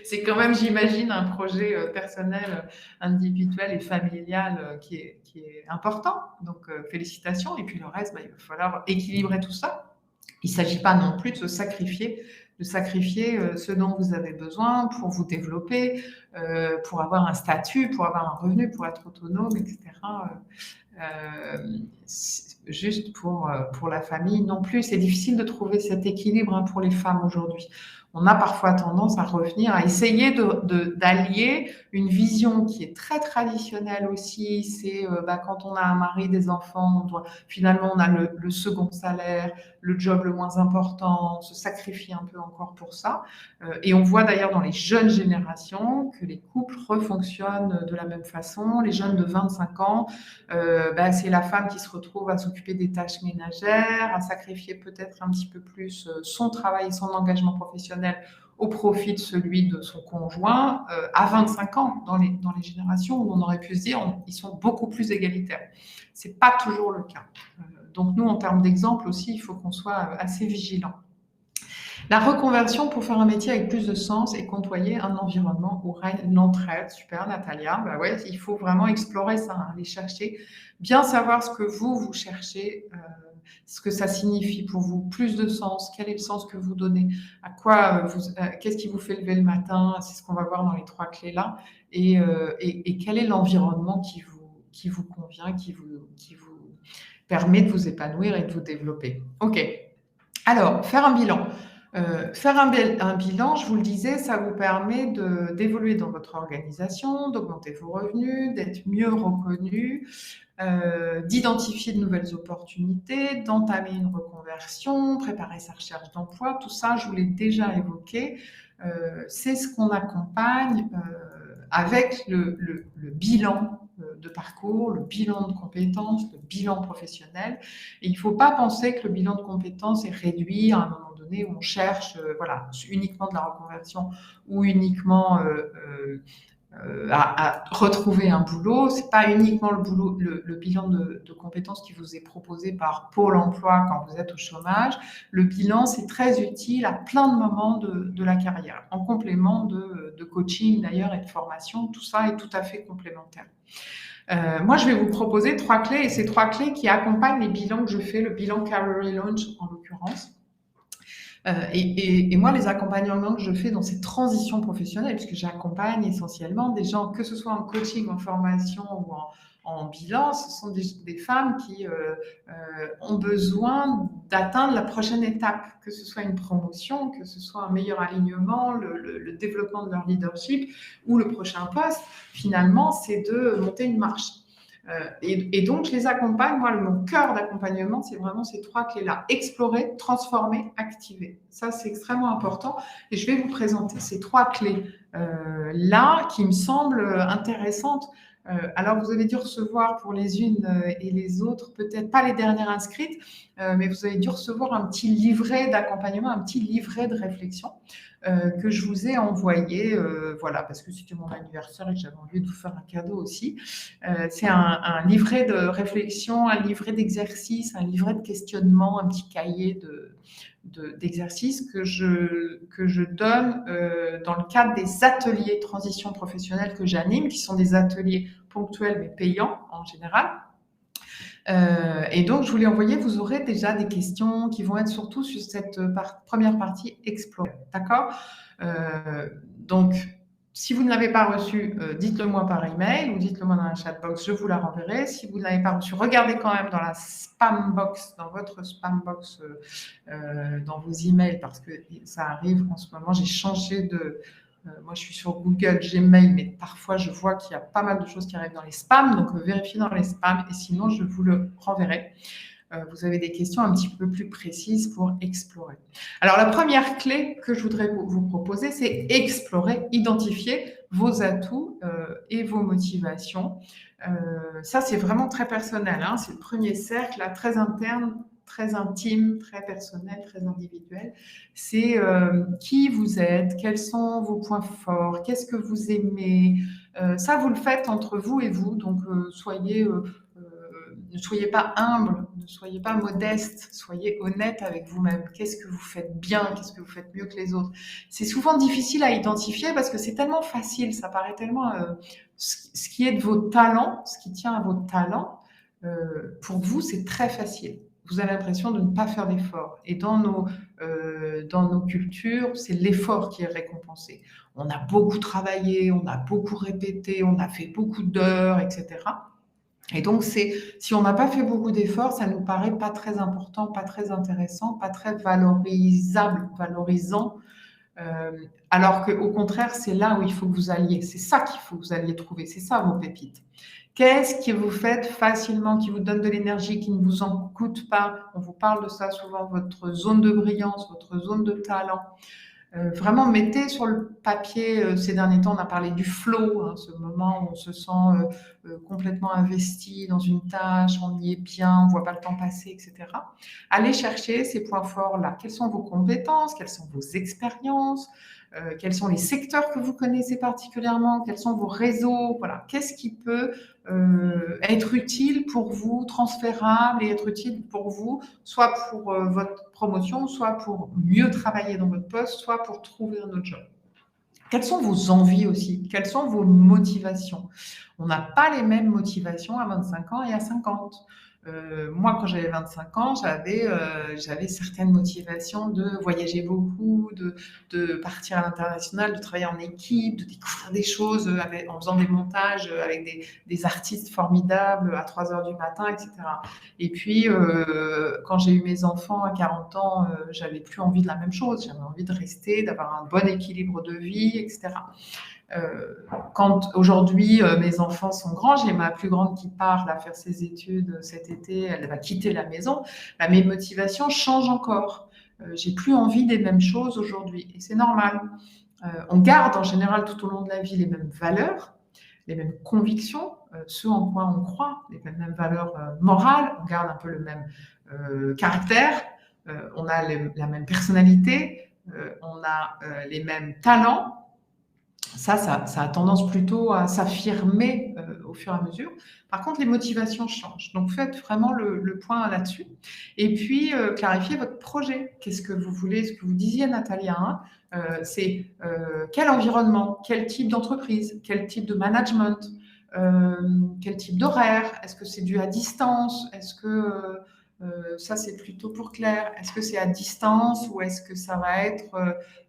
C'est quand même, j'imagine, un projet personnel, individuel et familial qui est important. Donc, félicitations. Et puis le reste, bah, il va falloir équilibrer tout ça. Il ne s'agit pas non plus de sacrifier ce dont vous avez besoin pour vous développer, pour avoir un statut, pour avoir un revenu, pour être autonome, etc. Juste pour la famille non plus. C'est difficile de trouver cet équilibre hein, pour les femmes aujourd'hui. On a parfois tendance à revenir, à essayer d'allier une vision qui est très traditionnelle aussi. C'est quand on a un mari, des enfants, finalement on a le second salaire, le job le moins important, on se sacrifie un peu encore pour ça. Et on voit d'ailleurs dans les jeunes générations que les couples refonctionnent de la même façon. Les jeunes de 25 ans, c'est la femme qui se retrouve à s'occuper des tâches ménagères, à sacrifier peut-être un petit peu plus son travail et son engagement professionnel au profit de celui de son conjoint à 25 ans dans les générations où on aurait pu se dire ils sont beaucoup plus égalitaires. C'est pas toujours le cas. Donc nous, en termes d'exemple aussi, il faut qu'on soit assez vigilant. La reconversion pour faire un métier avec plus de sens et côtoyer un environnement où règne l'entraide. Super, Natalia. Bah ouais, il faut vraiment explorer ça, hein, aller chercher, bien savoir ce que vous cherchez, ce que ça signifie pour vous, plus de sens, quel est le sens que vous donnez, à quoi qu'est-ce qui vous fait lever le matin, c'est ce qu'on va voir dans les 3 clés là, et quel est l'environnement qui vous convient, qui vous permet de vous épanouir et de vous développer. Ok. Alors, faire un bilan. Faire un bilan, je vous le disais, ça vous permet d'évoluer dans votre organisation, d'augmenter vos revenus, d'être mieux reconnu, d'identifier de nouvelles opportunités, d'entamer une reconversion, préparer sa recherche d'emploi. Tout ça, je vous l'ai déjà évoqué. C'est ce qu'on accompagne avec le bilan de parcours, le bilan de compétences, le bilan professionnel. Et il ne faut pas penser que le bilan de compétences est réduit à un moment donné où on cherche uniquement de la reconversion ou uniquement à retrouver un boulot. C'est pas uniquement le bilan de compétences qui vous est proposé par Pôle emploi quand vous êtes au chômage. Le bilan, c'est très utile à plein de moments de la carrière, en complément de coaching d'ailleurs et de formation. Tout ça est tout à fait complémentaire. Moi, je vais vous proposer 3 clés, et ces 3 clés qui accompagnent les bilans que je fais, le bilan Career Relaunch en l'occurrence. Et moi, les accompagnements que je fais dans ces transitions professionnelles, puisque j'accompagne essentiellement des gens, que ce soit en coaching, en formation ou en bilan, ce sont des femmes qui ont besoin d'atteindre la prochaine étape, que ce soit une promotion, que ce soit un meilleur alignement, le développement de leur leadership ou le prochain poste. Finalement, c'est de monter une marche. Et donc, je les accompagne. Moi, mon cœur d'accompagnement, c'est vraiment ces 3 clés-là. Explorer, transformer, activer. Ça, c'est extrêmement important. Et je vais vous présenter ces 3 clés-là qui me semblent intéressantes. Alors, vous avez dû recevoir pour les unes et les autres, peut-être pas les dernières inscrites, mais vous avez dû recevoir un petit livret d'accompagnement, un petit livret de réflexion que je vous ai envoyé, parce que c'était mon anniversaire et que j'avais envie de vous faire un cadeau aussi. C'est un livret de réflexion, un livret d'exercice, un livret de questionnement, un petit cahier d'exercices que je donne dans le cadre des ateliers transition professionnelle que j'anime, qui sont des ateliers ponctuels mais payants en général. Et donc, je vous l'ai envoyé, vous aurez déjà des questions qui vont être surtout sur cette première partie explorer. D'accord ? Donc, si vous ne l'avez pas reçu, dites-le moi par email ou dites-le moi dans la chatbox, je vous la renverrai. Si vous ne l'avez pas reçu, regardez quand même dans la spam box, dans votre spam box, dans vos emails, parce que ça arrive en ce moment. J'ai changé moi, je suis sur Google, Gmail, mais parfois, je vois qu'il y a pas mal de choses qui arrivent dans les spams. Donc, vérifiez dans les spams et sinon, je vous le renverrai. Vous avez des questions un petit peu plus précises pour explorer. Alors, la première clé que je voudrais vous proposer, c'est explorer, identifier vos atouts et vos motivations. Ça, c'est vraiment très personnel. Hein. C'est le premier cercle, là, très interne, très intime, très personnel, très individuel. C'est qui vous êtes, quels sont vos points forts, qu'est-ce que vous aimez. Ça, vous le faites entre vous et vous, donc soyez ne soyez pas humble, ne soyez pas modeste, soyez honnête avec vous-même. Qu'est-ce que vous faites bien? Qu'est-ce que vous faites mieux que les autres? C'est souvent difficile à identifier parce que c'est tellement facile, ça paraît tellement... ce qui est de vos talents, ce qui tient à vos talents, pour vous, c'est très facile. Vous avez l'impression de ne pas faire d'efforts. Et dans nos cultures, c'est l'effort qui est récompensé. On a beaucoup travaillé, on a beaucoup répété, on a fait beaucoup d'heures, etc. Et donc, si on n'a pas fait beaucoup d'efforts, ça nous paraît pas très important, pas très intéressant, pas très valorisable, valorisant. Euh, Alors qu'au contraire, c'est là où il faut que vous alliez. C'est ça qu'il faut que vous alliez trouver. C'est ça vos pépites. Qu'est-ce que vous faites facilement, qui vous donne de l'énergie, qui ne vous en coûte pas? On vous parle de ça souvent, votre zone de brillance, votre zone de talent. Vraiment, mettez sur le papier, ces derniers temps, on a parlé du flow, hein, ce moment où on se sent complètement investi dans une tâche, on y est bien, on ne voit pas le temps passer, etc. Allez chercher ces points forts-là. Quelles sont vos compétences? Quelles sont vos expériences? Quels sont les secteurs que vous connaissez particulièrement? Quels sont vos réseaux? Voilà. Qu'est-ce qui peut être utile pour vous, transférable et être utile pour vous, soit pour votre promotion, soit pour mieux travailler dans votre poste, soit pour trouver un autre job. Quelles sont vos envies aussi? Quelles sont vos motivations? On n'a pas les mêmes motivations à 25 ans et à 50. Moi, quand j'avais 25 ans, j'avais certaines motivations de voyager beaucoup, de partir à l'international, de travailler en équipe, de découvrir des choses en faisant des montages avec des artistes formidables à 3 heures du matin, etc. Et puis, quand j'ai eu mes enfants à 40 ans, j'avais plus envie de la même chose. J'avais envie de rester, d'avoir un bon équilibre de vie, etc. Quand aujourd'hui mes enfants sont grands, j'ai ma plus grande qui part là, faire ses études cet été, elle va quitter la maison, bah, mes motivations changent encore. J'ai plus envie des mêmes choses aujourd'hui et c'est normal. On garde en général tout au long de la vie les mêmes valeurs, les mêmes convictions, ce en quoi on croit, les mêmes valeurs morales, on garde un peu le même caractère, on a la même personnalité, on a les mêmes talents. Ça a tendance plutôt à s'affirmer au fur et à mesure. Par contre, les motivations changent. Donc, faites vraiment le point là-dessus. Et puis, clarifiez votre projet. Qu'est-ce que vous voulez? Ce que vous disiez, Natalia, hein, c'est quel environnement, quel type d'entreprise, quel type de management, quel type d'horaire? Est-ce que c'est dû à distance? Est-ce que ça, c'est plutôt pour Claire. Est-ce que c'est à distance ou est-ce que ça va être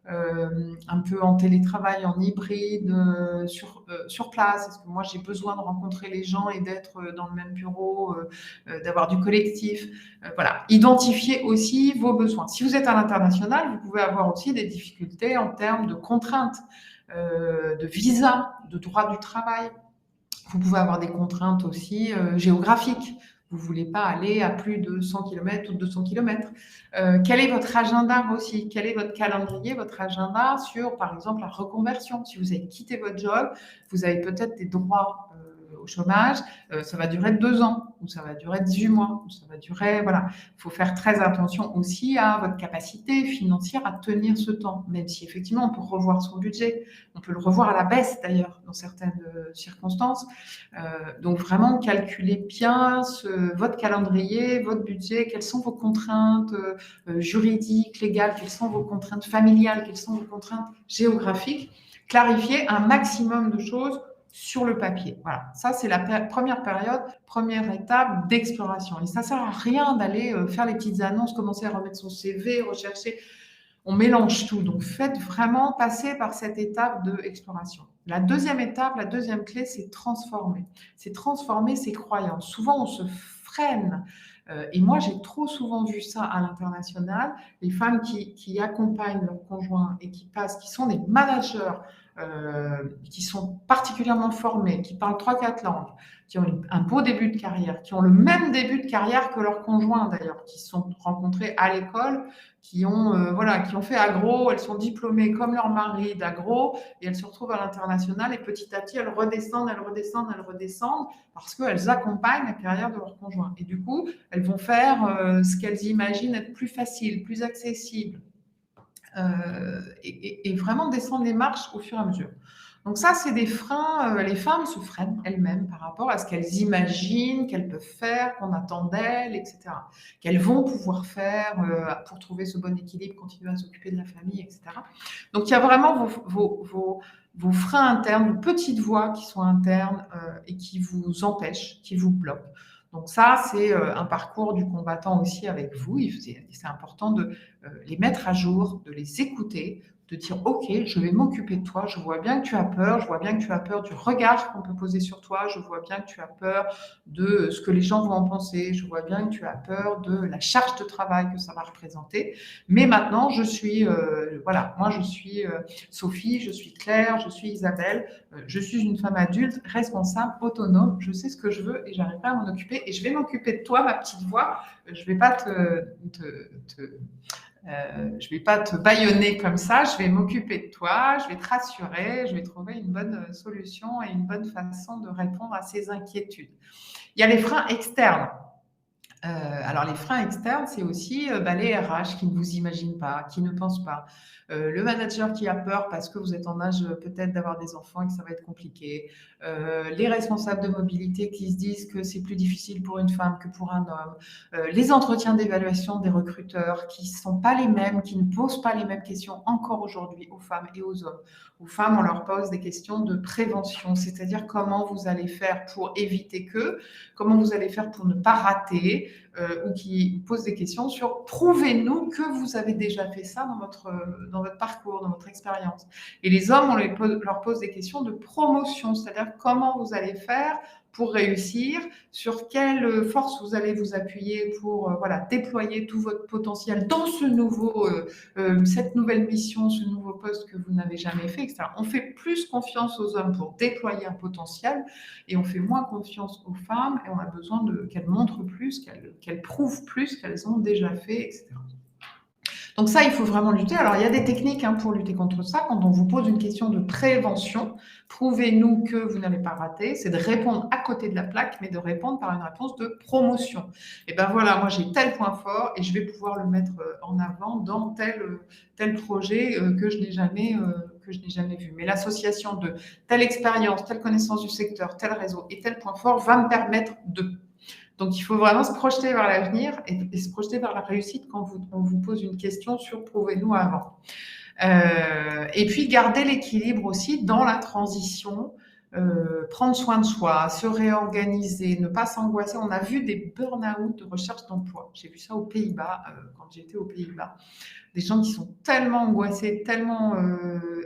un peu en télétravail, en hybride, sur place? Est-ce que moi, j'ai besoin de rencontrer les gens et d'être dans le même bureau, d'avoir du collectif? Voilà. Identifiez aussi vos besoins. Si vous êtes à l'international, vous pouvez avoir aussi des difficultés en termes de contraintes, de visa, de droit du travail. Vous pouvez avoir des contraintes aussi géographiques. Vous ne voulez pas aller à plus de 100 km ou 200 km. Quel est votre agenda aussi? Quel est votre calendrier, votre agenda sur, par exemple, la reconversion? Si vous avez quitté votre job, vous avez peut-être des droits au chômage. Ça va durer 2 ans, ou ça va durer 18 mois, ou ça va durer... Voilà. Il faut faire très attention aussi à votre capacité financière à tenir ce temps, même si effectivement, on peut revoir son budget. On peut le revoir à la baisse, d'ailleurs, dans certaines circonstances. Donc, vraiment, calculez bien votre calendrier, votre budget, quelles sont vos contraintes juridiques, légales, quelles sont vos contraintes familiales, quelles sont vos contraintes géographiques. Clarifiez un maximum de choses sur le papier. Voilà, ça c'est la première période, première étape d'exploration. Et ça ne sert à rien d'aller faire les petites annonces, commencer à remettre son CV, rechercher. On mélange tout. Donc, faites vraiment passer par cette étape d'exploration. La deuxième étape, la deuxième clé, c'est transformer. C'est transformer ses croyances. Souvent, on se freine. Et moi, j'ai trop souvent vu ça à l'international. Les femmes qui accompagnent leurs conjoints et qui sont des managers, qui sont particulièrement formés, qui parlent 3-4 langues, qui ont un beau début de carrière, qui ont le même début de carrière que leurs conjoints d'ailleurs, qui se sont rencontrés à l'école, qui ont fait agro, elles sont diplômées comme leur mari d'agro et elles se retrouvent à l'international et petit à petit elles redescendent parce qu'elles accompagnent la carrière de leur conjoint. Et du coup, elles vont faire ce qu'elles imaginent être plus facile, plus accessible et vraiment descendre les marches au fur et à mesure. Donc ça, c'est des freins, les femmes se freinent elles-mêmes par rapport à ce qu'elles imaginent qu'elles peuvent faire, qu'on attend d'elles, et cetera. Qu'elles vont pouvoir faire, pour trouver ce bon équilibre, continuer à s'occuper de la famille, et cetera. Donc il y a vraiment vos freins internes, vos petites voix qui sont internes, et qui vous empêchent, qui vous bloquent. Donc ça, c'est, un parcours du combattant aussi avec vous. C'est important de, les mettre à jour, de les écouter, de dire ok, je vais m'occuper de toi, je vois bien que tu as peur, je vois bien que tu as peur du regard qu'on peut poser sur toi, je vois bien que tu as peur de ce que les gens vont en penser, je vois bien que tu as peur de la charge de travail que ça va représenter, mais maintenant je suis, voilà, moi je suis Sophie, je suis Claire, je suis Isabelle, je suis une femme adulte, responsable, autonome, je sais ce que je veux et j'arriverai à m'en occuper et je vais m'occuper de toi, ma petite voix, je vais pas je ne vais pas te bâillonner comme ça, je vais m'occuper de toi, je vais te rassurer, je vais trouver une bonne solution et une bonne façon de répondre à ces inquiétudes. Il y a les freins externes. Alors les freins externes, c'est aussi les RH qui ne vous imaginent pas, qui ne pensent pas. Le manager qui a peur parce que vous êtes en âge peut-être d'avoir des enfants et que ça va être compliqué. Les responsables de mobilité qui se disent que c'est plus difficile pour une femme que pour un homme. Les entretiens d'évaluation des recruteurs qui ne sont pas les mêmes, qui ne posent pas les mêmes questions encore aujourd'hui aux femmes et aux hommes. Aux femmes, on leur pose des questions de prévention, c'est-à-dire comment vous allez faire pour éviter que, comment vous allez faire pour ne pas rater, ou qui posent des questions sur prouvez-nous que vous avez déjà fait ça dans votre parcours, dans votre expérience. Et les hommes, leur pose des questions de promotion, c'est-à-dire comment vous allez faire pour réussir, sur quelle force vous allez vous appuyer pour voilà, déployer tout votre potentiel dans cette nouvelle mission, ce nouveau poste que vous n'avez jamais fait, etc. On fait plus confiance aux hommes pour déployer un potentiel et on fait moins confiance aux femmes et on a besoin qu'elles montrent plus, qu'elles prouvent plus qu'elles ont déjà fait, etc. Donc ça, il faut vraiment lutter. Alors, il y a des techniques pour lutter contre ça. Quand on vous pose une question de prévention, prouvez-nous que vous n'allez pas rater, c'est de répondre à côté de la plaque, mais de répondre par une réponse de promotion. Et ben voilà, moi j'ai tel point fort et je vais pouvoir le mettre en avant dans tel projet que je n'ai jamais vu. Mais l'association de telle expérience, telle connaissance du secteur, tel réseau et tel point fort va me permettre de. Donc, il faut vraiment se projeter vers l'avenir et se projeter vers la réussite quand on vous pose une question sur prouvez-nous avant. Et puis, garder l'équilibre aussi dans la transition, prendre soin de soi, se réorganiser, ne pas s'angoisser. On a vu des burn-out de recherche d'emploi. J'ai vu ça aux Pays-Bas, quand j'étais aux Pays-Bas. Des gens qui sont tellement angoissés, tellement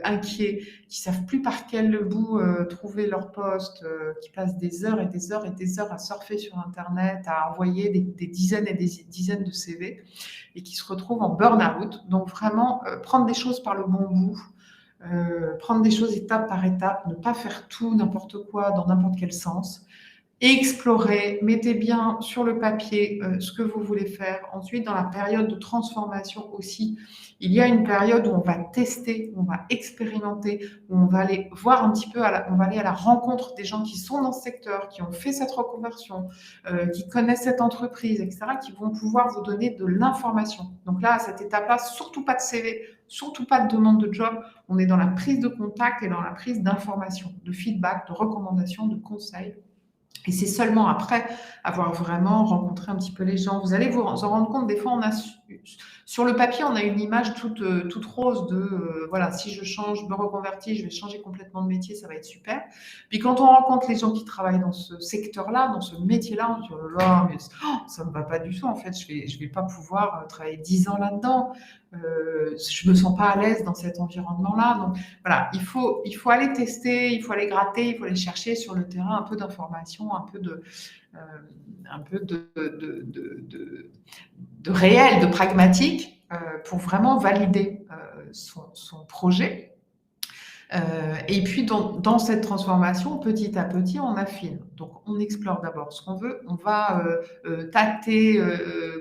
inquiets, qui savent plus par quel bout trouver leur poste, qui passent des heures et des heures et des heures à surfer sur Internet, à envoyer des dizaines et des dizaines de CV, et qui se retrouvent en burn-out. Donc vraiment, prendre des choses par le bon bout, prendre des choses étape par étape, ne pas faire tout, n'importe quoi, dans n'importe quel sens. Explorez, mettez bien sur le papier ce que vous voulez faire. Ensuite, dans la période de transformation aussi, il y a une période où on va tester, où on va expérimenter, où on va aller voir un petit peu, on va aller à la rencontre des gens qui sont dans ce secteur, qui ont fait cette reconversion, qui connaissent cette entreprise, etc., qui vont pouvoir vous donner de l'information. Donc là, à cette étape-là, surtout pas de CV, surtout pas de demande de job. On est dans la prise de contact et dans la prise d'information, de feedback, de recommandations, de conseils. Et c'est seulement après avoir vraiment rencontré un petit peu les gens. Vous allez vous en rendre compte, des fois, sur le papier, on a une image toute rose de, voilà, si je change, je me reconvertis, je vais changer complètement de métier, ça va être super. Puis quand on rencontre les gens qui travaillent dans ce secteur-là, dans ce métier-là, on se dit, oh là là, mais ça ne me va pas du tout, en fait, je vais pas pouvoir travailler 10 ans là-dedans. Je me sens pas à l'aise dans cet environnement-là. Donc, voilà, il faut aller tester, il faut aller gratter, il faut aller chercher sur le terrain un peu d'informations, un peu de réel, de pragmatique, pour vraiment valider son projet. Et puis, dans cette transformation, petit à petit, on affine. Donc, on explore d'abord ce qu'on veut, on va tâter,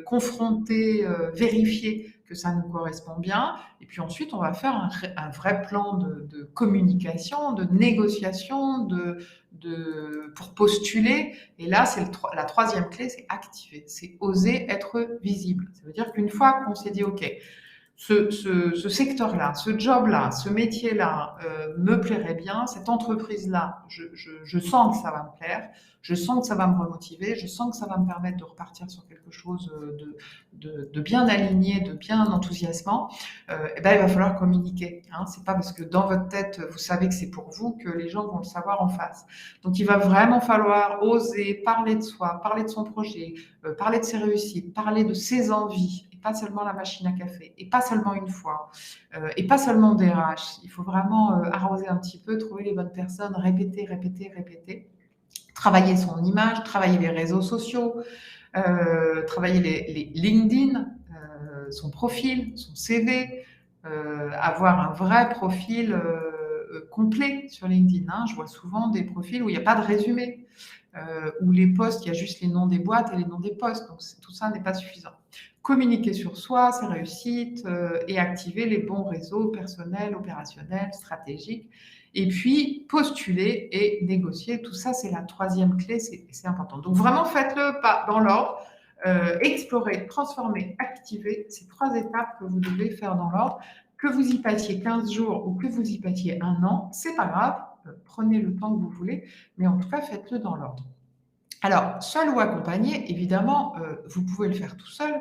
confronter, vérifier que ça nous correspond bien. Et puis ensuite, on va faire un vrai plan de communication, de négociation, pour postuler. Et là, c'est la troisième clé, c'est activer, c'est oser être visible. Ça veut dire qu'une fois qu'on s'est dit, OK, ce secteur-là, ce job-là, ce métier-là me plairait bien, cette entreprise-là, je sens que ça va me plaire, je sens que ça va me remotiver, je sens que ça va me permettre de repartir sur quelque chose de bien aligné, de bien enthousiasmant, et ben, il va falloir communiquer. Hein. C'est pas parce que dans votre tête, vous savez que c'est pour vous que les gens vont le savoir en face. Donc, il va vraiment falloir oser parler de soi, parler de son projet, parler de ses réussites, parler de ses envies, et pas seulement la machine à café, et pas seulement une fois, et pas seulement des RH. Il faut vraiment arroser un petit peu, trouver les bonnes personnes, répéter, répéter, répéter. Travailler son image, travailler les réseaux sociaux, travailler les LinkedIn, son profil, son CV, avoir un vrai profil complet sur LinkedIn. Hein. Je vois souvent des profils où il n'y a pas de résumé, où les posts, il y a juste les noms des boîtes et les noms des postes. Donc tout ça n'est pas suffisant. Communiquer sur soi, ses réussites, et activer les bons réseaux personnels, opérationnels, stratégiques. Et puis, postuler et négocier. Tout ça, c'est la troisième clé, c'est important. Donc, vraiment, faites-le pas dans l'ordre. Explorer, transformer, activer, ces 3 étapes que vous devez faire dans l'ordre. Que vous y passiez 15 jours ou que vous y passiez 1 an, c'est pas grave. Prenez le temps que vous voulez, mais en tout cas, faites-le dans l'ordre. Alors, seul ou accompagné, évidemment, vous pouvez le faire tout seul.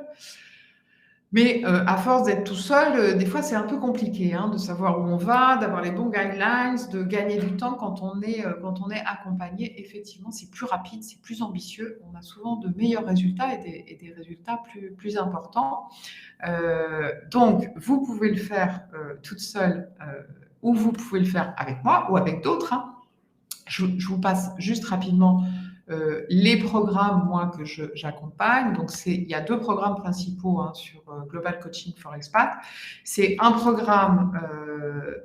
Mais à force d'être tout seul, des fois, c'est un peu compliqué de savoir où on va, d'avoir les bons guidelines, de gagner du temps quand on est accompagné. Effectivement, c'est plus rapide, c'est plus ambitieux. On a souvent de meilleurs résultats et des résultats plus importants. Donc, vous pouvez le faire toute seule ou vous pouvez le faire avec moi ou avec d'autres. Je vous passe juste rapidement les programmes, moi, que j'accompagne. Donc, il y a 2 programmes principaux sur Global Coaching for Expat. C'est un programme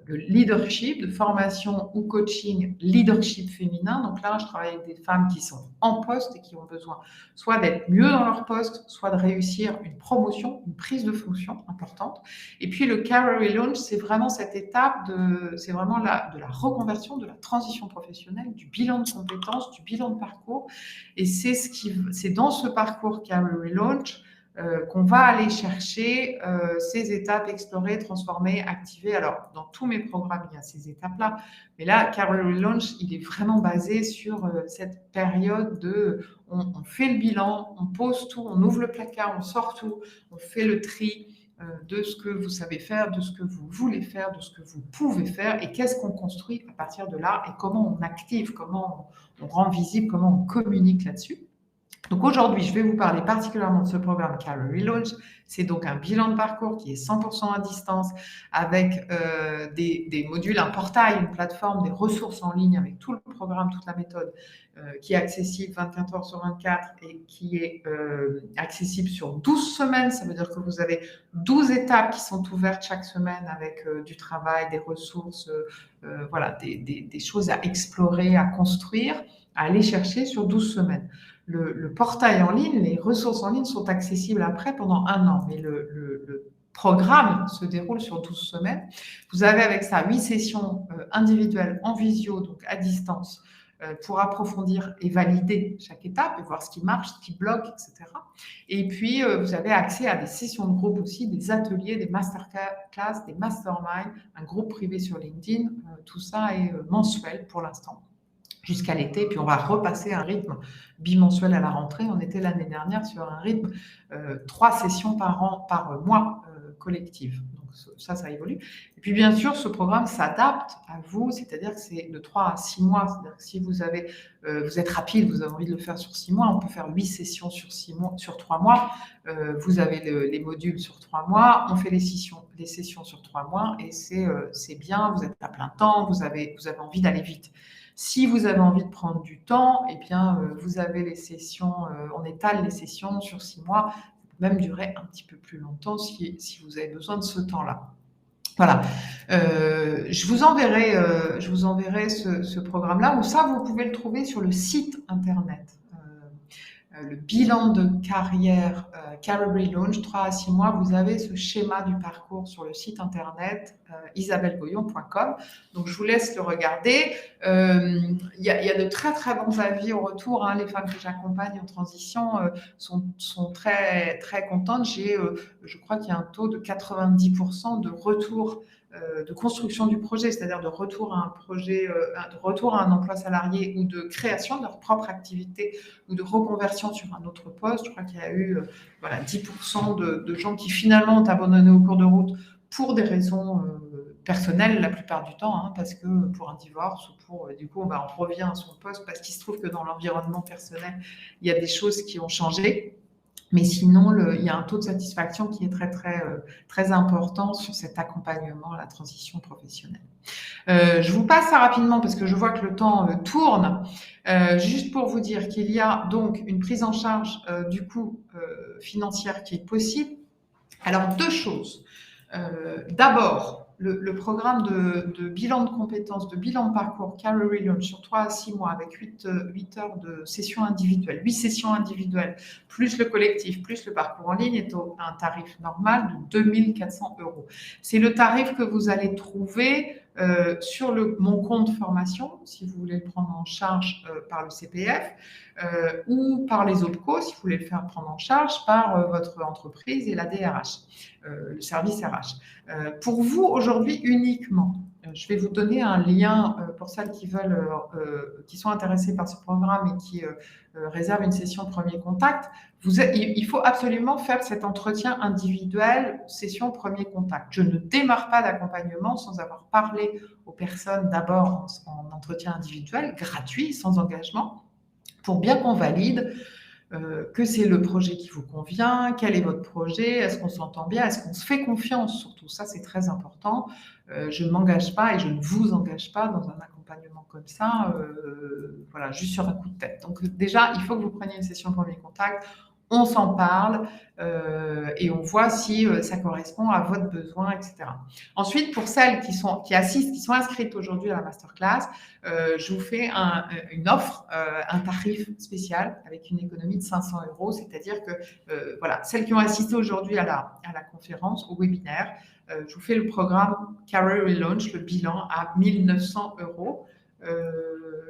de leadership, de formation ou coaching leadership féminin. Donc là, je travaille avec des femmes qui sont en poste et qui ont besoin soit d'être mieux dans leur poste, soit de réussir une promotion, une prise de fonction importante. Et puis, le Career Relaunch, c'est vraiment cette étape c'est vraiment de la reconversion, de la transition professionnelle, du bilan de compétences, du bilan de parcours. Et c'est dans ce parcours Career Relaunch qu'on va aller chercher ces étapes, explorer, transformer, activer. Alors, dans tous mes programmes, il y a ces étapes-là. Mais là, Career Relaunch, il est vraiment basé sur cette période de on fait le bilan, on pose tout, on ouvre le placard, on sort tout, on fait le tri de ce que vous savez faire, de ce que vous voulez faire, de ce que vous pouvez faire et qu'est-ce qu'on construit à partir de là et comment on active, comment on rend visible, comment on communique là-dessus. Donc aujourd'hui, je vais vous parler particulièrement de ce programme Career Relaunch. C'est donc un bilan de parcours qui est 100% à distance avec des modules, un portail, une plateforme, des ressources en ligne avec tout le programme, toute la méthode qui est accessible 24 heures sur 24 et qui est accessible sur 12 semaines. Ça veut dire que vous avez 12 étapes qui sont ouvertes chaque semaine avec du travail, des ressources, voilà, des choses à explorer, à construire, à aller chercher sur 12 semaines. Le portail en ligne, les ressources en ligne sont accessibles après pendant 1 an, mais le programme se déroule sur 12 semaines. Vous avez avec ça 8 sessions individuelles en visio, donc à distance, pour approfondir et valider chaque étape et voir ce qui marche, ce qui bloque, etc. Et puis, vous avez accès à des sessions de groupe aussi, des ateliers, des masterclass, des masterminds, un groupe privé sur LinkedIn. Tout ça est mensuel pour l'instant, jusqu'à l'été. Puis on va repasser un rythme bimensuel à la rentrée. On était l'année dernière sur un rythme 3 sessions par mois collectives. Donc ça évolue. Et puis bien sûr, ce programme s'adapte à vous, c'est-à-dire que c'est de 3 à 6 mois. C'est-à-dire que si vous êtes rapide, vous avez envie de le faire sur 6 mois, on peut faire 8 sessions sur 3 mois. Vous avez les modules sur 3 mois, on fait les sessions sur 3 mois et c'est bien, vous êtes à plein temps, vous avez envie d'aller vite. Si vous avez envie de prendre du temps, eh bien, vous avez les sessions, on étale les sessions sur 6 mois, ça peut même durer un petit peu plus longtemps si vous avez besoin de ce temps-là. Voilà. Je vous enverrai ce programme-là, ou ça, vous pouvez le trouver sur le site internet le bilan de carrière Career Relaunch, 3 à 6 mois, vous avez ce schéma du parcours sur le site internet isabellegoyon.com. Donc, je vous laisse le regarder. Il y a de très, très bons avis au retour. Hein. Les femmes que j'accompagne en transition sont très, très contentes. Je crois qu'il y a un taux de 90% de retour de construction du projet, c'est-à-dire de retour à un projet, de retour à un emploi salarié ou de création de leur propre activité ou de reconversion sur un autre poste. Je crois qu'il y a eu 10% de gens qui finalement ont abandonné au cours de route pour des raisons personnelles la plupart du temps, hein, parce que pour un divorce ou pour, du coup, on revient à son poste parce qu'il se trouve que dans l'environnement personnel, il y a des choses qui ont changé. Mais sinon, il y a un taux de satisfaction qui est très, très, très important sur cet accompagnement à la transition professionnelle. Je vous passe ça rapidement parce que je vois que le temps tourne. Juste pour vous dire qu'il y a donc une prise en charge du coût financière qui est possible. Alors, deux choses. D'abord, le programme de bilan de compétences, de bilan de parcours Career Relaunch sur 3 à 6 mois avec 8 heures de sessions individuelles, 8 sessions individuelles, plus le collectif, plus le parcours en ligne est un tarif normal de 2 400 €. C'est le tarif que vous allez trouver sur mon compte formation, si vous voulez le prendre en charge par le CPF, ou par les OPCO, si vous voulez le faire prendre en charge par votre entreprise et la DRH, le service RH. Pour vous, aujourd'hui uniquement, je vais vous donner un lien pour celles qui sont intéressées par ce programme et qui réservent une session premier contact. Il faut absolument faire cet entretien individuel, session premier contact. Je ne démarre pas d'accompagnement sans avoir parlé aux personnes d'abord en entretien individuel, gratuit, sans engagement, pour bien qu'on valide que c'est le projet qui vous convient, quel est votre projet, est-ce qu'on s'entend bien, est-ce qu'on se fait confiance, surtout ça c'est très important. Je ne m'engage pas et je ne vous engage pas dans un accompagnement comme ça, juste sur un coup de tête. Donc déjà, il faut que vous preniez une session premier contact, on s'en parle et on voit si ça correspond à votre besoin, etc. Ensuite, pour celles qui sont inscrites aujourd'hui à la masterclass, je vous fais une offre, un tarif spécial avec une économie de 500 €. C'est-à-dire que celles qui ont assisté aujourd'hui à la conférence, au webinaire, je vous fais le programme Career Relaunch, le bilan à 1 900 €,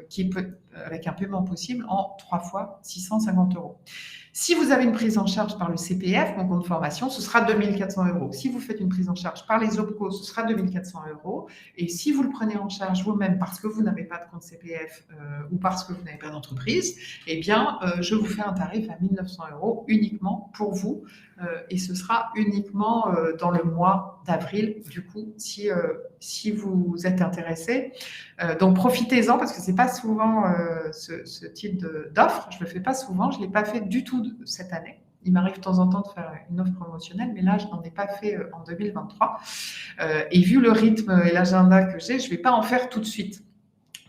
qui peut, avec un paiement possible en 3 fois 650 €. Si vous avez une prise en charge par le CPF, mon compte formation, ce sera 2 400 €. Si vous faites une prise en charge par les OPCO, ce sera 2 400 €. Et si vous le prenez en charge vous-même parce que vous n'avez pas de compte CPF ou parce que vous n'avez pas d'entreprise, eh bien, je vous fais un tarif à 1 900 € uniquement pour vous. Et ce sera uniquement dans le mois d'avril, du coup, si vous êtes intéressé. Donc, profitez-en parce que c'est pas souvent ce type d'offre. Je le fais pas souvent. Je l'ai pas fait du tout cette année. Il m'arrive de temps en temps de faire une offre promotionnelle, mais là, je n'en ai pas fait en 2023. Et vu le rythme et l'agenda que j'ai, je vais pas en faire tout de suite.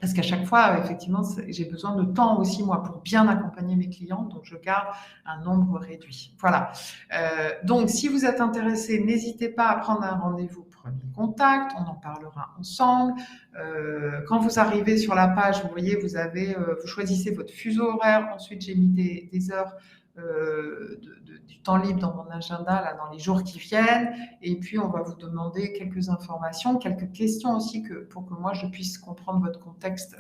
Parce qu'à chaque fois, effectivement, j'ai besoin de temps aussi, moi, pour bien accompagner mes clients. Donc, je garde un nombre réduit. Voilà. Donc, si vous êtes intéressé, n'hésitez pas à prendre un rendez-vous premier contact. On en parlera ensemble. Quand vous arrivez sur la page, vous voyez, vous choisissez votre fuseau horaire. Ensuite, j'ai mis des heures du temps libre dans mon agenda, là, dans les jours qui viennent. Et puis, on va vous demander quelques informations, quelques questions aussi pour que moi, je puisse comprendre votre contexte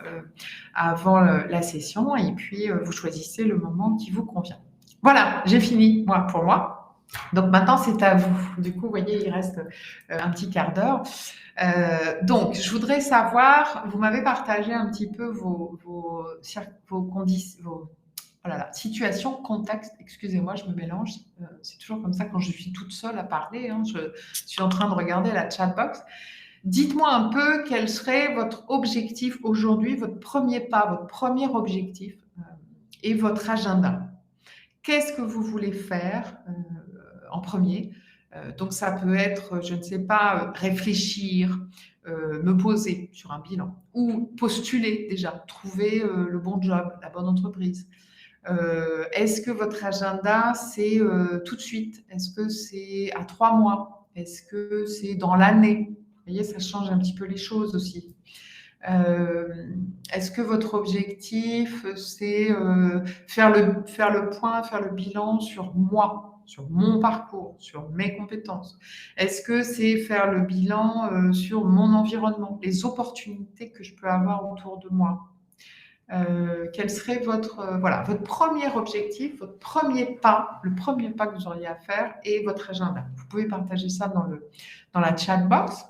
avant la session. Et puis, vous choisissez le moment qui vous convient. Voilà, j'ai fini, pour moi. Donc, maintenant, c'est à vous. Du coup, vous voyez, il reste un petit quart d'heure. Donc, je voudrais savoir, vous m'avez partagé un petit peu vos conditions, situation, contexte, excusez-moi, je me mélange. C'est toujours comme ça quand je suis toute seule à parler. Hein, je suis en train de regarder la chatbox. Dites-moi un peu quel serait votre objectif aujourd'hui, votre premier pas, votre premier objectif et votre agenda. Qu'est-ce que vous voulez faire en premier? Donc, ça peut être, je ne sais pas, réfléchir, me poser sur un bilan ou postuler déjà, trouver le bon job, la bonne entreprise. Est-ce que votre agenda, c'est tout de suite? Est-ce que c'est à 3 mois? Est-ce que c'est dans l'année? Vous voyez, ça change un petit peu les choses aussi. Est-ce que votre objectif, c'est faire le point, faire le bilan sur moi, sur mon parcours, sur mes compétences? Est-ce que c'est faire le bilan sur mon environnement, les opportunités que je peux avoir autour de moi? Quel serait voilà, votre premier objectif, votre premier pas, le premier pas que vous auriez à faire et votre agenda. Vous pouvez partager ça dans la chat box.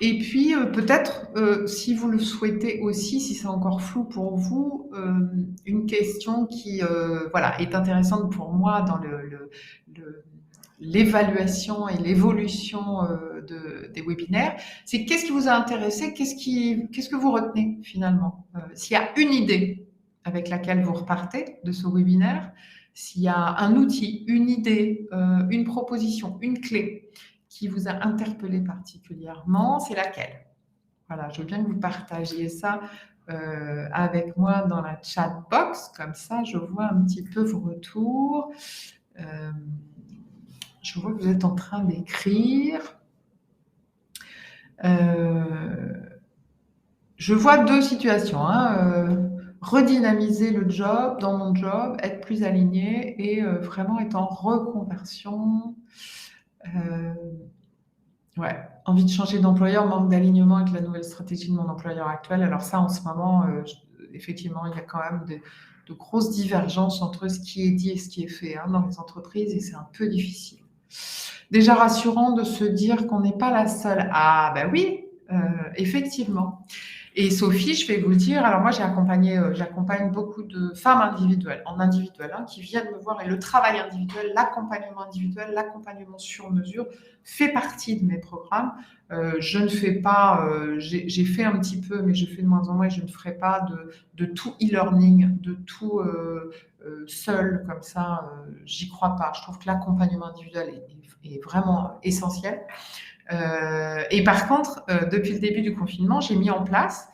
Et puis, peut-être, si vous le souhaitez aussi, si c'est encore flou pour vous, une question qui voilà, est intéressante pour moi dans l'évaluation et l'évolution des webinaires, c'est qu'est-ce qui vous a intéressé, qu'est-ce que vous retenez finalement. S'il y a une idée avec laquelle vous repartez de ce webinaire, s'il y a un outil, une idée, une proposition, une clé qui vous a interpellé particulièrement, c'est laquelle? Voilà, je veux bien que vous partagiez ça avec moi dans la chat box, comme ça je vois un petit peu vos retours. Je vois que vous êtes en train d'écrire. Je vois deux situations. Redynamiser le job, dans mon job, être plus aligné et vraiment être en reconversion. Ouais, envie de changer d'employeur, manque d'alignement avec la nouvelle stratégie de mon employeur actuel. Alors ça, en ce moment, effectivement, il y a quand même de grosses divergences entre ce qui est dit et ce qui est fait dans les entreprises et c'est un peu difficile. Déjà rassurant de se dire qu'on n'est pas la seule. Ah ben oui, effectivement. Et Sophie, je vais vous dire, alors moi j'accompagne beaucoup de femmes individuelles, en individuel, qui viennent me voir et le travail individuel, l'accompagnement sur mesure fait partie de mes programmes. Je ne fais pas, j'ai fait un petit peu, mais je fais de moins en moins et je ne ferai pas de tout e-learning, de tout seul comme ça, j'y crois pas. Je trouve que l'accompagnement individuel est vraiment essentiel. Et par contre, depuis le début du confinement, j'ai mis en place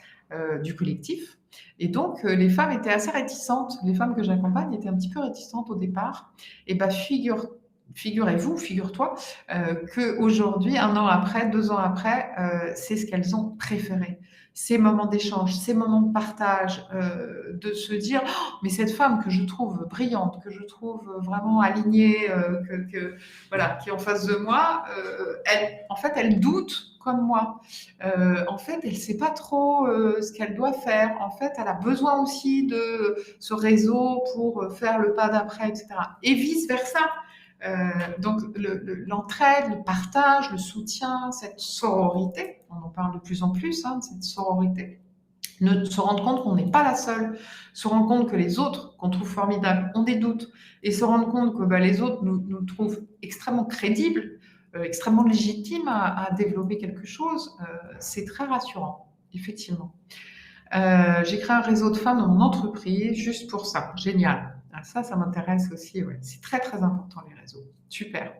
du collectif. Et donc, les femmes étaient assez réticentes. Les femmes que j'accompagne étaient un petit peu réticentes au départ. Et bien, figure-toi, qu'aujourd'hui, 1 an après, 2 ans après, c'est ce qu'elles ont préféré. Ces moments d'échange, ces moments de partage, de se dire oh, mais cette femme que je trouve brillante, que je trouve vraiment alignée, voilà, qui est en face de moi, elle doute comme moi. En fait, elle ne sait pas trop ce qu'elle doit faire. En fait, elle a besoin aussi de ce réseau pour faire le pas d'après, etc. Et vice-versa. Donc, l'entraide, le partage, le soutien, cette sororité, on en parle de plus en plus, de cette sororité, se rendre compte qu'on n'est pas la seule, se rendre compte que les autres, qu'on trouve formidables, ont des doutes, et se rendre compte que les autres nous trouvent extrêmement crédibles, extrêmement légitimes à développer quelque chose, c'est très rassurant, effectivement. J'ai créé un réseau de femmes dans mon entreprise juste pour ça. Génial. Ça m'intéresse aussi. Ouais. C'est très, très important, les réseaux. Super.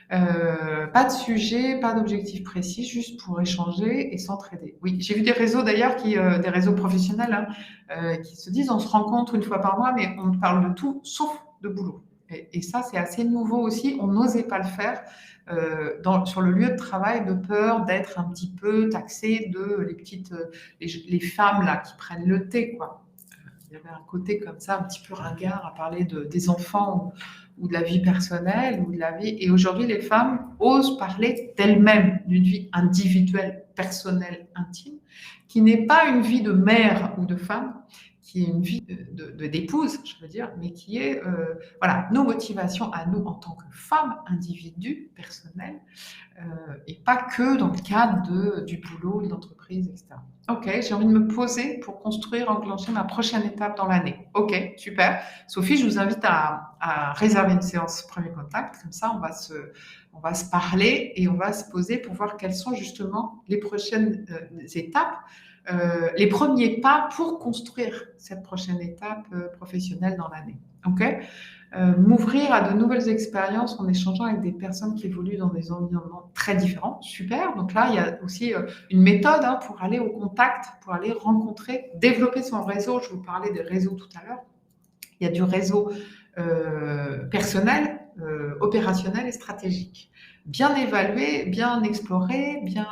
Pas de sujet, pas d'objectif précis, juste pour échanger et s'entraider. Oui, j'ai vu des réseaux d'ailleurs, des réseaux professionnels, qui se disent on se rencontre une fois par mois, mais on parle de tout sauf de boulot. Et ça, c'est assez nouveau aussi. On n'osait pas le faire sur le lieu de travail de peur d'être un petit peu taxé de les femmes là qui prennent le thé, quoi. Il y avait un côté comme ça, un petit peu ringard à parler des enfants ou de la vie personnelle ou de la vie. Et aujourd'hui, les femmes osent parler d'elles-mêmes, d'une vie individuelle, personnelle, intime, qui n'est pas une vie de mère ou de femme, qui est une vie d'épouse, je veux dire, mais qui est, voilà, nos motivations à nous en tant que femmes, individus, personnels, et pas que dans le cadre du boulot, de l'entreprise, etc. Ok, j'ai envie de me poser pour construire, enclencher ma prochaine étape dans l'année. Ok, super. Sophie, je vous invite à réserver une séance premier contact. Comme ça, on va se parler et on va se poser pour voir quelles sont justement les prochaines étapes, les premiers pas pour construire cette prochaine étape professionnelle dans l'année. Ok. M'ouvrir à de nouvelles expériences en échangeant avec des personnes qui évoluent dans des environnements très différents. Super. Donc là, il y a aussi une méthode pour aller au contact, pour aller rencontrer, développer son réseau. Je vous parlais des réseaux tout à l'heure. Il y a du réseau personnel, opérationnel et stratégique. bien évaluer, bien explorer, bien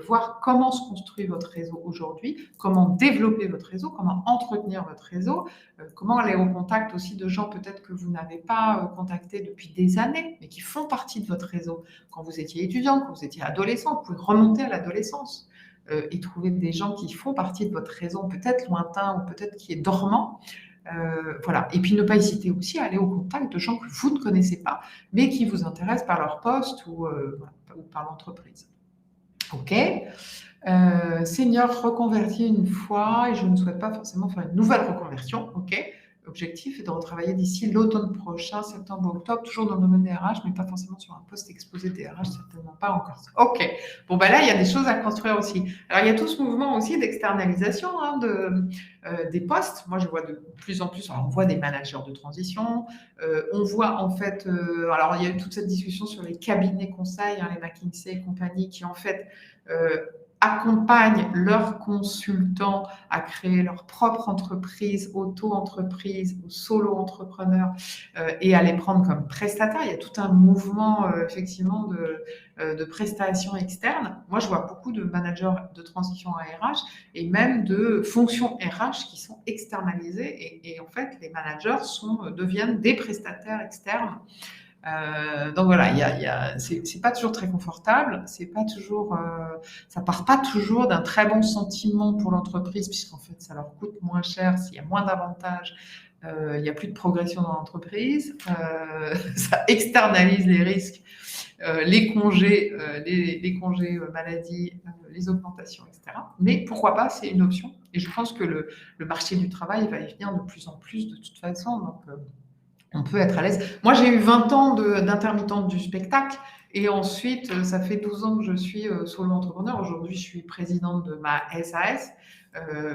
voir comment se construit votre réseau aujourd'hui, comment développer votre réseau, comment entretenir votre réseau, comment aller au contact aussi de gens peut-être que vous n'avez pas contactés depuis des années, mais qui font partie de votre réseau. Quand vous étiez étudiant, quand vous étiez adolescent, vous pouvez remonter à l'adolescence et trouver des gens qui font partie de votre réseau, peut-être lointain ou peut-être qui est dormant. Voilà. Et puis ne pas hésiter aussi à aller au contact de gens que vous ne connaissez pas, mais qui vous intéressent par leur poste ou par l'entreprise. OK. Senior reconverti une fois et je ne souhaite pas forcément faire une nouvelle reconversion. OK. L'objectif est de retravailler d'ici l'automne prochain, septembre-octobre, toujours dans le domaine des RH, mais pas forcément sur un poste exposé des RH, certainement pas encore. OK. Bon, ben là, il y a des choses à construire aussi. Alors, il y a tout ce mouvement aussi d'externalisation des postes. Moi, je vois de plus en plus, alors on voit des managers de transition, on voit en fait, alors il y a eu toute cette discussion sur les cabinets conseils, les McKinsey et compagnie, qui en fait accompagnent leurs consultants à créer leur propre entreprise, auto-entreprise ou solo-entrepreneur et à les prendre comme prestataires. Il y a tout un mouvement effectivement de prestations externes. Moi, je vois beaucoup de managers de transition à RH et même de fonctions RH qui sont externalisées et en fait, les managers deviennent des prestataires externes. Donc voilà, c'est pas toujours très confortable, c'est pas toujours, ça part pas toujours d'un très bon sentiment pour l'entreprise, puisqu'en fait, ça leur coûte moins cher, s'il y a moins d'avantages, il y a plus de progression dans l'entreprise, ça externalise les risques, les congés, les congés maladie, les augmentations, etc. Mais pourquoi pas, c'est une option. Et je pense que le marché du travail va y venir de plus en plus de toute façon. Donc, on peut être à l'aise. Moi, j'ai eu 20 ans d'intermittente du spectacle et ensuite, ça fait 12 ans que je suis solo-entrepreneur. Aujourd'hui, je suis présidente de ma SAS,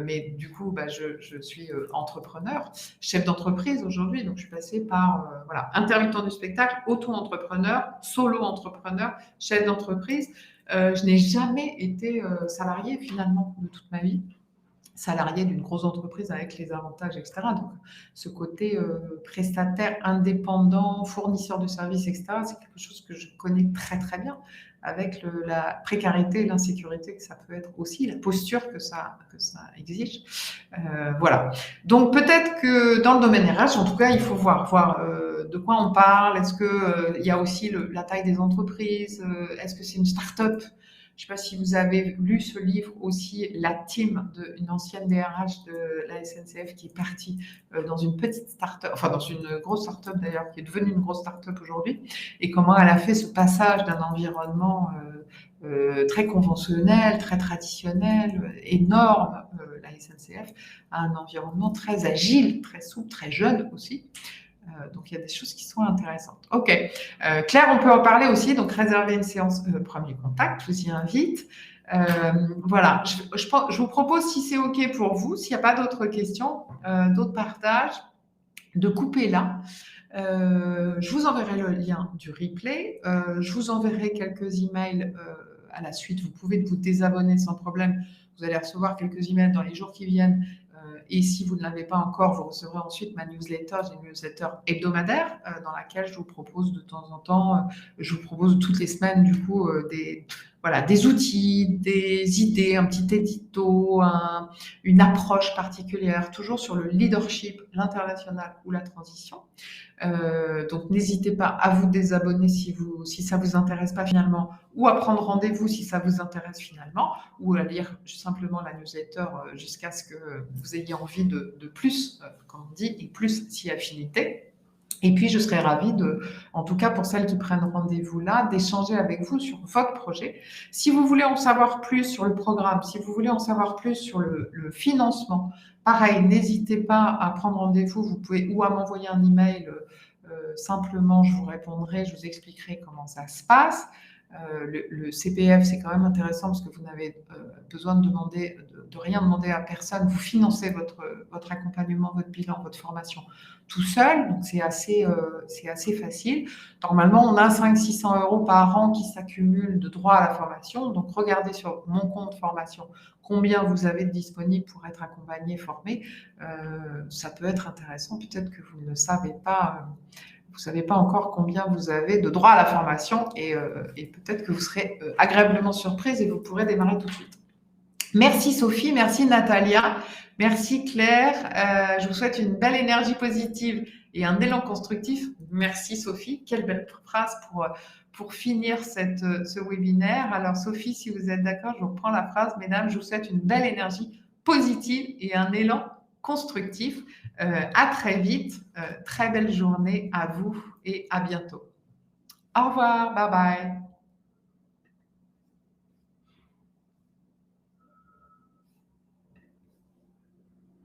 mais du coup, je suis entrepreneur, chef d'entreprise aujourd'hui. Donc, je suis passée par voilà, intermittent du spectacle, auto-entrepreneur, solo-entrepreneur, chef d'entreprise. Je n'ai jamais été salariée finalement de toute ma vie. Salarié d'une grosse entreprise avec les avantages, etc. Donc, ce côté prestataire, indépendant, fournisseur de services, etc., c'est quelque chose que je connais très, très bien avec la précarité et l'insécurité que ça peut être aussi, la posture que ça exige. Voilà. Donc, peut-être que dans le domaine RH, en tout cas, il faut voir de quoi on parle. Est-ce qu'il y a aussi la taille des entreprises? Est-ce que c'est une start-up? Je ne sais pas si vous avez lu ce livre aussi, La Team, une ancienne DRH de la SNCF qui est partie dans une petite start-up, enfin dans une grosse start-up d'ailleurs, qui est devenue une grosse start-up aujourd'hui, et comment elle a fait ce passage d'un environnement très conventionnel, très traditionnel, énorme, la SNCF, à un environnement très agile, très souple, très jeune aussi. Donc, il y a des choses qui sont intéressantes. OK. Claire, on peut en parler aussi. Donc, réserver une séance premier contact, je vous y invite. Voilà. Je vous propose, si c'est OK pour vous, s'il n'y a pas d'autres questions, d'autres partages, de couper là. Je vous enverrai le lien du replay. Je vous enverrai quelques emails à la suite. Vous pouvez vous désabonner sans problème. Vous allez recevoir quelques emails dans les jours qui viennent. Et si vous ne l'avez pas encore, vous recevrez ensuite ma newsletter. J'ai une newsletter hebdomadaire dans laquelle je vous propose de temps en temps, je vous propose toutes les semaines du coup des outils, des idées, un petit édito, une approche particulière, toujours sur le leadership, l'international ou la transition. Donc n'hésitez pas à vous désabonner si ça vous intéresse pas finalement, ou à prendre rendez-vous si ça vous intéresse finalement, ou à lire simplement la newsletter jusqu'à ce que vous ayez envie de plus, comme on dit, et plus si affinité. Et puis, je serais ravie en tout cas pour celles qui prennent rendez-vous là, d'échanger avec vous sur votre projet. Si vous voulez en savoir plus sur le programme, si vous voulez en savoir plus sur le financement, pareil, n'hésitez pas à prendre rendez-vous. Vous pouvez ou à m'envoyer un email. Simplement, je vous répondrai, je vous expliquerai comment ça se passe. Le CPF, c'est quand même intéressant parce que vous n'avez besoin de rien demander à personne. Vous financez votre accompagnement, votre bilan, votre formation tout seul. Donc, c'est assez facile. Normalement, on a 500-600 euros par an qui s'accumulent de droits à la formation. Donc, regardez sur mon compte formation combien vous avez de disponible pour être accompagné, formé. Ça peut être intéressant. Peut-être que vous ne le savez pas. vous ne savez pas encore combien vous avez de droits à la formation et peut-être que vous serez agréablement surprise et vous pourrez démarrer tout de suite. Merci Sophie, merci Natalia, merci Claire. Je vous souhaite une belle énergie positive et un élan constructif. Merci Sophie, quelle belle phrase pour finir ce webinaire. Alors Sophie, si vous êtes d'accord, je reprends la phrase. Mesdames, je vous souhaite une belle énergie positive et un élan constructif. À très vite, très belle journée à vous et à bientôt. Au revoir, bye bye.